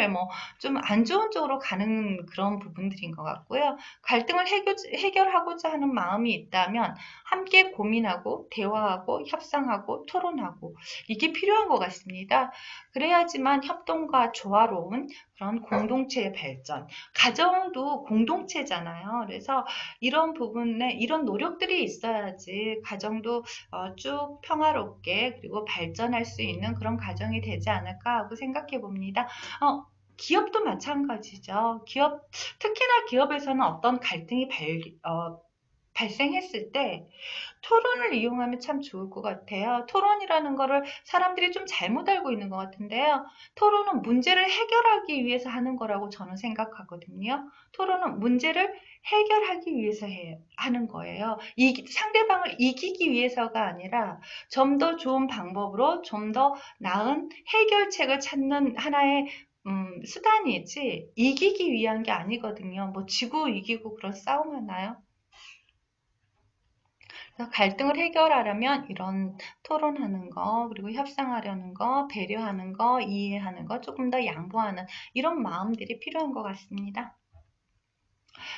Speaker 1: 뭐 좀 안 좋은 쪽으로 가는 그런 부분들인 것 같고요. 갈등을 해결하고자 하는 마음이 있다면 함께 고민하고 대화하고 협상하고 토론하고 이게 필요한 것 같습니다. 그래야지만 협동과 조화로운 그런 공동체의 발전, 가정도 공동체잖아요. 그래서 이런 부분에 이런 노력들이 있어야지 가정도 쭉 평화롭게 그리고 발전할 수 있는 그런 가정이 되지 않을까 하고 생각해 봅니다. 기업도 마찬가지죠. 특히나 기업에서는 어떤 갈등이 발생했을 때 토론을 이용하면 참 좋을 것 같아요. 토론이라는 거를 사람들이 좀 잘못 알고 있는 것 같은데요. 토론은 문제를 해결하기 위해서 하는 거라고 저는 생각하거든요. 토론은 문제를 해결하기 위해서 하는 거예요. 상대방을 이기기 위해서가 아니라 좀 더 좋은 방법으로 좀 더 나은 해결책을 찾는 하나의 수단이지 이기기 위한 게 아니거든요. 뭐 지고 이기고 그런 싸움 하나요? 그래서 갈등을 해결하려면 이런 토론하는 거, 그리고 협상하려는 거, 배려하는 거, 이해하는 거, 조금 더 양보하는 이런 마음들이 필요한 것 같습니다.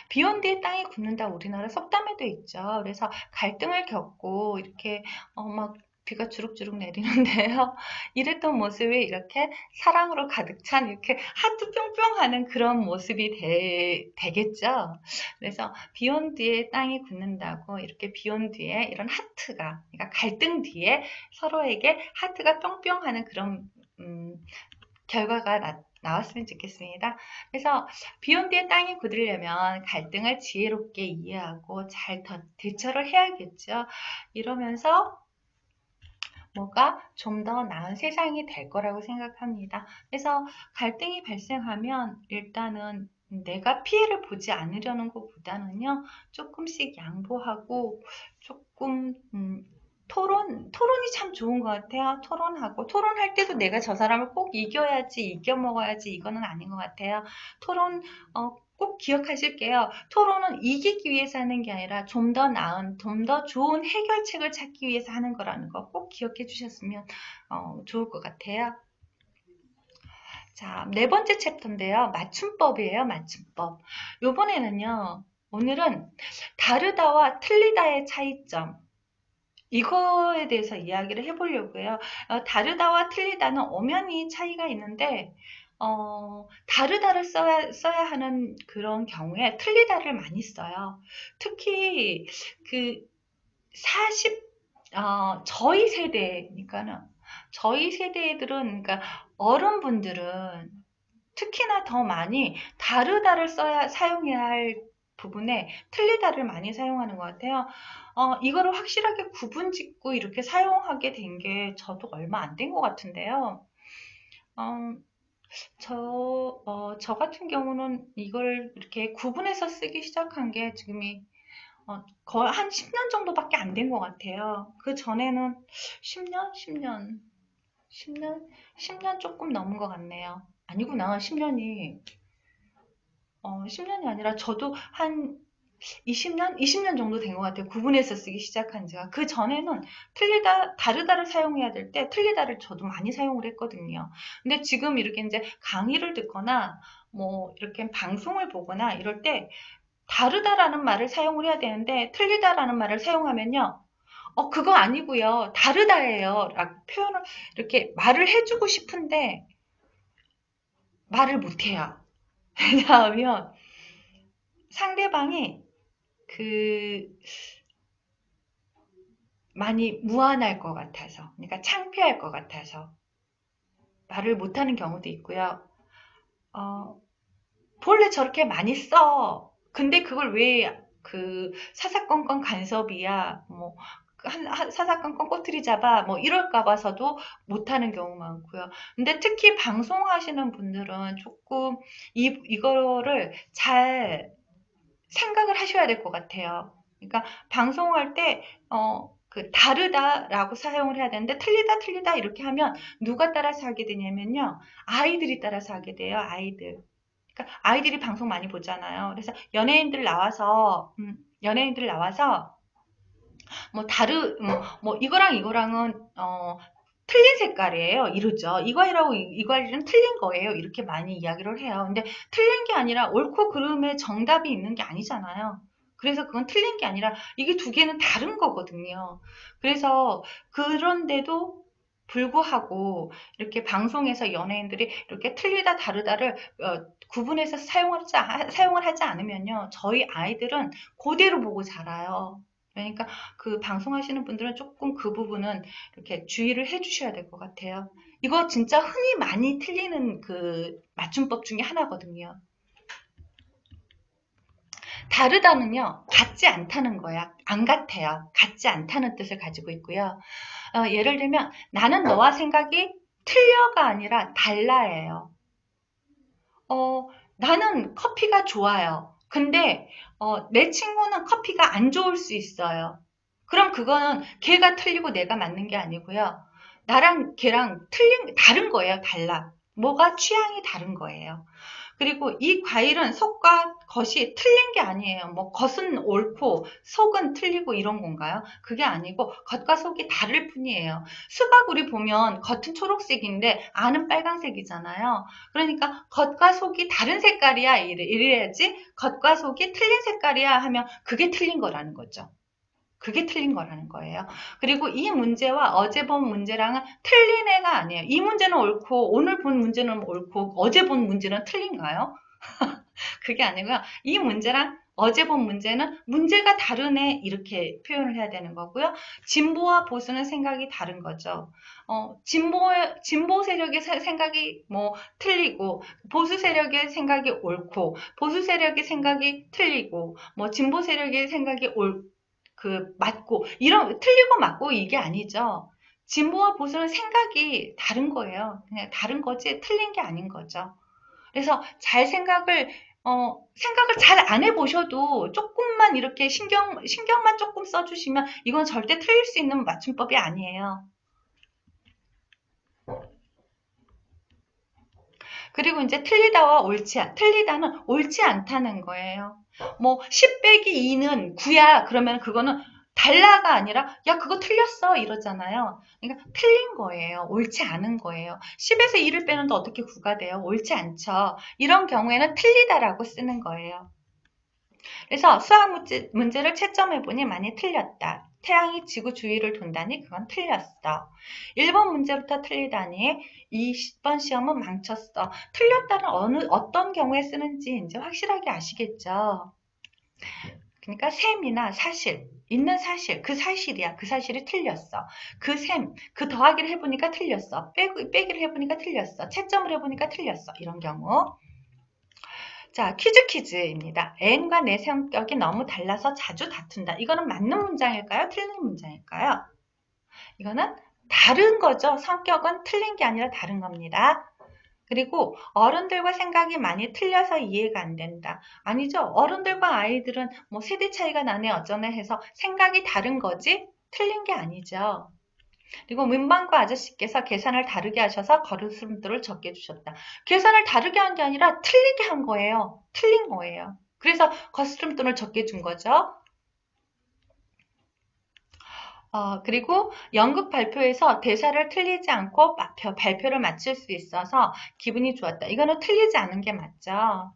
Speaker 1: 비 온 뒤에 땅이 굳는다 우리나라 속담에도 있죠. 그래서 갈등을 겪고 이렇게 막 비가 주룩주룩 내리는데요. 이랬던 모습이 이렇게 사랑으로 가득 찬 이렇게 하트 뿅뿅 하는 그런 모습이 되겠죠. 그래서 비 온 뒤에 땅이 굳는다고 이렇게 비 온 뒤에 이런 하트가, 그러니까 갈등 뒤에 서로에게 하트가 뿅뿅 하는 그런 결과가 나왔으면 좋겠습니다. 그래서 비 온 뒤에 땅이 굳으려면 갈등을 지혜롭게 이해하고 잘 대처를 해야겠죠. 이러면서 뭐가 좀 더 나은 세상이 될 거라고 생각합니다. 그래서 갈등이 발생하면 일단은 내가 피해를 보지 않으려는 것보다는요, 조금씩 양보하고 조금 토론이 참 좋은 것 같아요. 토론할 때도 내가 저 사람을 꼭 이겨야지, 이겨먹어야지, 이거는 아닌 것 같아요. 토론, 꼭 기억하실게요. 토론은 이기기 위해서 하는 게 아니라 좀 더 나은, 좀 더 좋은 해결책을 찾기 위해서 하는 거라는 거 꼭 기억해 주셨으면 좋을 것 같아요. 자, 네 번째 챕터인데요. 맞춤법이에요, 맞춤법. 요번에는요, 오늘은 다르다와 틀리다의 차이점. 이거에 대해서 이야기를 해보려고요. 다르다와 틀리다는 엄연히 차이가 있는데, 다르다를 써야 하는 그런 경우에 틀리다를 많이 써요. 특히 그 40, 저희 세대들은, 그러니까 어른분들은 특히나 더 많이 다르다를 사용해야 할 부분에 틀리다를 많이 사용하는 것 같아요. 이거를 확실하게 구분 짓고 이렇게 사용하게 된 게 저도 얼마 안 된 것 같은데요. 어, 저 같은 경우는 이걸 이렇게 구분해서 쓰기 시작한 게 지금이 거의 한 10년 정도밖에 안 된 것 같아요. 그 전에는 10년? 10년 조금 넘은 것 같네요. 아니구나, 10년이 아니라 저도 한 20년 정도 된 것 같아요. 구분해서 쓰기 시작한 지가. 그 전에는 다르다를 사용해야 될 때 틀리다를 저도 많이 사용을 했거든요. 근데 지금 이렇게 이제 강의를 듣거나 뭐 이렇게 방송을 보거나 이럴 때 다르다라는 말을 사용을 해야 되는데 틀리다라는 말을 사용하면요. 그거 아니고요. 다르다예요. 라고 표현을 이렇게 말을 해주고 싶은데 말을 못해요. 왜냐하면 상대방이 그 많이 무안할 것 같아서, 그러니까 창피할 것 같아서 말을 못하는 경우도 있고요. 본래 저렇게 많이 써. 근데 그걸 왜 사사건건 간섭이야. 뭐 사사건건 꼬투리 잡아. 뭐 이럴까 봐서도 못하는 경우 많고요. 근데 특히 방송하시는 분들은 조금 이거를 잘 생각을 하셔야 될 것 같아요. 그러니까 방송할 때 다르다라고 사용을 해야 되는데 틀리다 이렇게 하면 누가 따라서 하게 되냐면요. 아이들이 따라서 하게 돼요. 아이들. 그러니까 아이들이 방송 많이 보잖아요. 그래서 연예인들 나와서 뭐 이거랑 이거랑은 틀린 색깔이에요. 이러죠. 이거랑 이거랑 틀린 거예요. 이렇게 많이 이야기를 해요. 근데 틀린 게 아니라 옳고 그름의 정답이 있는 게 아니잖아요. 그래서 그건 틀린 게 아니라 이게 두 개는 다른 거거든요. 그래서 그런데도 불구하고 이렇게 방송에서 연예인들이 이렇게 틀리다 다르다를 구분해서 사용을 하지 않으면요. 저희 아이들은 그대로 보고 자라요. 그러니까 그 방송하시는 분들은 조금 그 부분은 이렇게 주의를 해 주셔야 될 것 같아요. 이거 진짜 흔히 많이 틀리는 그 맞춤법 중에 하나거든요. 다르다는요, 같지 않다는 거야. 안 같아요. 같지 않다는 뜻을 가지고 있고요. 예를 들면, 나는 너와 생각이 틀려가 아니라 달라예요. 나는 커피가 좋아요. 근데 내 친구는 커피가 안 좋을 수 있어요. 그럼 그거는 걔가 틀리고 내가 맞는 게 아니고요. 나랑 걔랑 다른 거예요. 달라. 뭐가 취향이 다른 거예요. 그리고 이 과일은 속과 겉이 틀린 게 아니에요. 뭐 겉은 옳고 속은 틀리고 이런 건가요? 그게 아니고 겉과 속이 다를 뿐이에요. 수박 우리 보면 겉은 초록색인데 안은 빨강색이잖아요. 그러니까 겉과 속이 다른 색깔이야 이래야지, 겉과 속이 틀린 색깔이야 하면 그게 틀린 거라는 거죠. 그게 틀린 거라는 거예요. 그리고 이 문제와 어제 본 문제랑은 틀린 애가 아니에요. 이 문제는 옳고 오늘 본 문제는 옳고 어제 본 문제는 틀린가요? 그게 아니고요. 이 문제랑 어제 본 문제는 문제가 다르네 이렇게 표현을 해야 되는 거고요. 진보와 보수는 생각이 다른 거죠. 진보 세력의 생각이 뭐 틀리고 보수 세력의 생각이 옳고 보수 세력의 생각이 틀리고 뭐 진보 세력의 생각이 맞고 이런 틀리고 맞고 이게 아니죠. 진보와 보수는 생각이 다른 거예요. 그냥 다른 거지 틀린 게 아닌 거죠. 그래서 생각을 잘 안 해보셔도 조금만 이렇게 신경만 조금 써주시면 이건 절대 틀릴 수 있는 맞춤법이 아니에요. 그리고 이제 틀리다는 옳지 않다는 거예요. 뭐, 10 빼기 2는 9야. 그러면 그거는 달라가 아니라, 야, 그거 틀렸어. 이러잖아요. 그러니까 틀린 거예요. 옳지 않은 거예요. 10에서 2를 빼는데 어떻게 9가 돼요? 옳지 않죠. 이런 경우에는 틀리다라고 쓰는 거예요. 그래서 수학 문제를 채점해보니 많이 틀렸다. 태양이 지구 주위를 돈다니 그건 틀렸어. 1번 문제부터 틀리다니 20번 시험은 망쳤어. 틀렸다는 어떤 경우에 쓰는지 이제 확실하게 아시겠죠? 그러니까 셈이나 사실, 있는 사실, 그 사실이야. 그 사실이 틀렸어. 그 셈, 그 더하기를 해보니까 틀렸어. 빼기를 해보니까 틀렸어. 채점을 해보니까 틀렸어. 이런 경우. 자, 퀴즈입니다. 애인과 내 성격이 너무 달라서 자주 다툰다. 이거는 맞는 문장일까요? 틀린 문장일까요? 이거는 다른 거죠. 성격은 틀린 게 아니라 다른 겁니다. 그리고 어른들과 생각이 많이 틀려서 이해가 안 된다. 아니죠. 어른들과 아이들은 뭐 세대 차이가 나네 어쩌네 해서 생각이 다른 거지 틀린 게 아니죠. 그리고 문방구 아저씨께서 계산을 다르게 하셔서 걸음수를 적게 주셨다. 계산을 다르게 한 게 아니라 틀리게 한 거예요. 틀린 거예요. 그래서 거스름돈을 적게 준 거죠. 그리고 연극 발표에서 대사를 틀리지 않고 발표를 마칠 수 있어서 기분이 좋았다. 이거는 틀리지 않은 게 맞죠.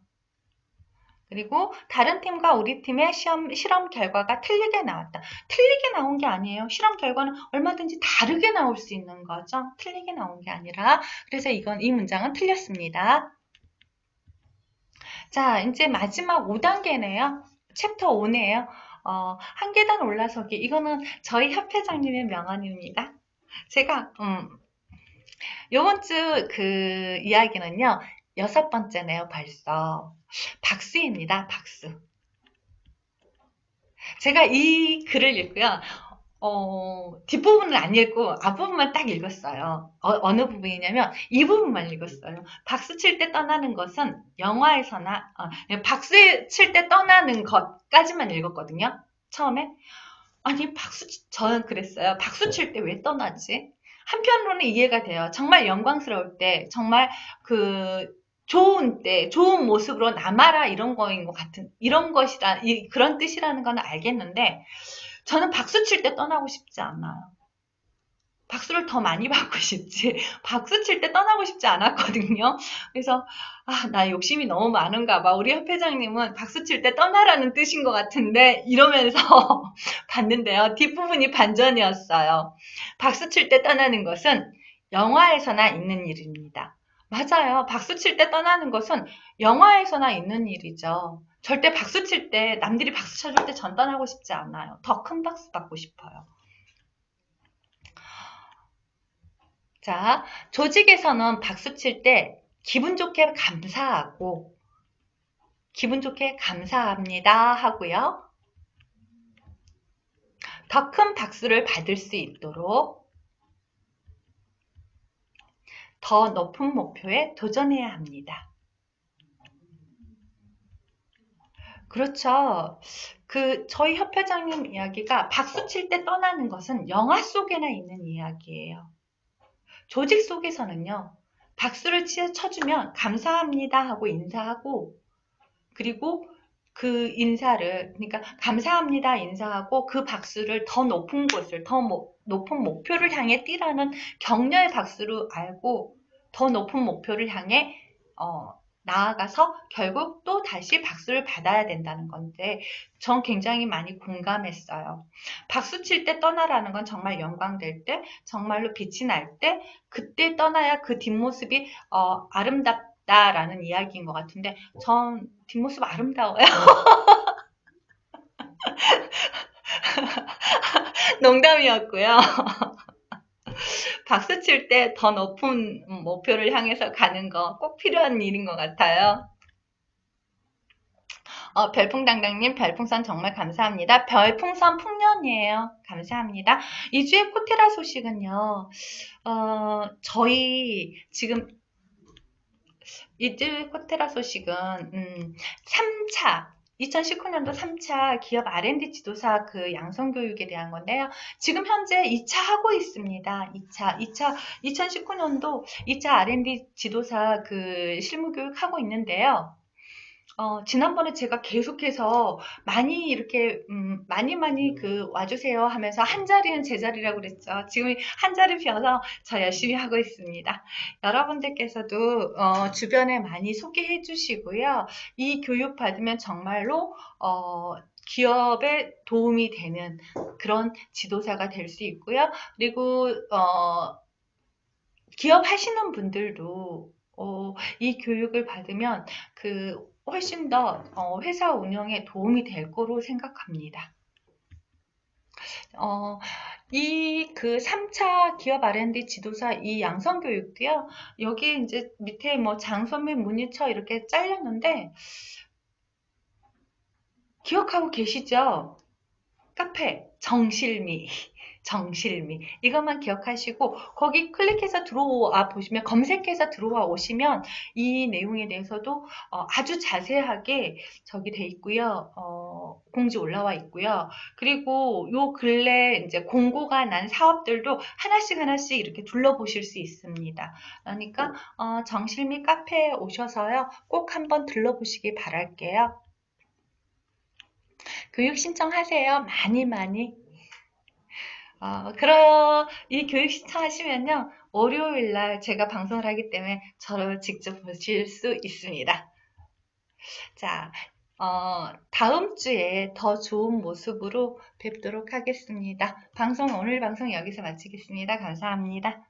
Speaker 1: 그리고 다른 팀과 우리 팀의 실험 결과가 틀리게 나왔다. 틀리게 나온 게 아니에요. 실험 결과는 얼마든지 다르게 나올 수 있는 거죠. 틀리게 나온 게 아니라. 그래서 이 문장은 틀렸습니다. 자, 이제 마지막 5단계네요. 챕터 5네요. 한 계단 올라서기. 이거는 저희 협회장님의 명언입니다. 제가, 요번 주 그 이야기는요, 6번째네요, 벌써. 박수입니다, 박수. 제가 이 글을 읽고요. 뒷부분을 안 읽고 앞부분만 딱 읽었어요. 어느 부분이냐면 이 부분만 읽었어요. 박수 칠 때 떠나는 것은 영화에서나 박수 칠 때 떠나는 것까지만 읽었거든요. 처음에. 아니 저는 그랬어요. 박수 칠 때 왜 떠나지? 한편으로는 이해가 돼요. 정말 영광스러울 때, 정말 그 좋은 때, 좋은 모습으로 남아라 이런 거인 것 같은, 이런 것이라, 그런 뜻이라는 건 알겠는데, 저는 박수 칠 때 떠나고 싶지 않아요. 박수를 더 많이 받고 싶지, 박수 칠 때 떠나고 싶지 않았거든요. 그래서, 나 욕심이 너무 많은가 봐. 우리 협회장님은 박수 칠 때 떠나라는 뜻인 것 같은데, 이러면서 봤는데요. 뒷부분이 반전이었어요. 박수 칠 때 떠나는 것은 영화에서나 있는 일입니다. 맞아요. 박수 칠 때 떠나는 것은 영화에서나 있는 일이죠. 절대 박수 칠 때, 남들이 박수 쳐줄 때 전 떠나고 싶지 않아요. 더 큰 박수 받고 싶어요. 자, 조직에서는 박수 칠 때 기분 좋게 감사하고, 기분 좋게 감사합니다 하고요. 더 큰 박수를 받을 수 있도록 더 높은 목표에 도전해야 합니다. 그렇죠. 저희 협회장님 이야기가 박수 칠 때 떠나는 것은 영화 속에나 있는 이야기예요. 조직 속에서는요, 박수를 쳐주면 감사합니다 하고 인사하고, 그리고 그 인사를, 그러니까 감사합니다 인사하고 그 박수를 더 높은 곳을, 높은 목표를 향해 뛰라는 격려의 박수로 알고 더 높은 목표를 향해 나아가서 결국 또 다시 박수를 받아야 된다는 건데, 전 굉장히 많이 공감했어요. 박수 칠 때 떠나라는 건 정말 영광될 때, 정말로 빛이 날 때, 그때 떠나야 그 뒷모습이 아름답다라는 이야기인 것 같은데, 전 뒷모습 아름다워요. 농담이었고요. 박수 칠 때 더 높은 목표를 향해서 가는 거 꼭 필요한 일인 것 같아요. 별풍당당님 별풍선 정말 감사합니다. 별풍선 풍년이에요. 감사합니다. 이주의 코테라 소식은요. 저희 지금 이주의 코테라 소식은 3차 2019년도 3차 기업 R&D 지도사 그 양성교육에 대한 건데요. 지금 현재 2차 하고 있습니다. 2차 2019년도 2차 R&D 지도사 그 실무교육 하고 있는데요. 지난번에 제가 계속해서 많이 이렇게, 많이 와주세요 하면서 한 자리는 제 자리라고 그랬죠. 지금 한 자리 비어서 저 열심히 하고 있습니다. 여러분들께서도, 주변에 많이 소개해 주시고요. 이 교육 받으면 정말로, 기업에 도움이 되는 그런 지도사가 될 수 있고요. 그리고, 기업 하시는 분들도, 이 교육을 받으면 훨씬 더 회사 운영에 도움이 될 거로 생각합니다. 이 3차 기업 R&D 지도사 이 양성 교육도요. 여기 이제 밑에 뭐 장소 및 문의처 이렇게 잘렸는데 기억하고 계시죠? 카페 정실미. 이것만 기억하시고 거기 클릭해서 들어와 보시면, 검색해서 들어와 오시면 이 내용에 대해서도 아주 자세하게 저기 돼 있고요. 공지 올라와 있고요. 그리고 요 근래 이제 공고가 난 사업들도 하나씩 이렇게 둘러보실 수 있습니다. 그러니까 정실미 카페에 오셔서요. 꼭 한번 들러보시기 바랄게요. 교육 신청하세요. 많이. 그럼 이 교육 신청하시면요. 월요일 날 제가 방송을 하기 때문에 저를 직접 보실 수 있습니다. 자, 다음 주에 더 좋은 모습으로 뵙도록 하겠습니다. 오늘 방송 여기서 마치겠습니다. 감사합니다.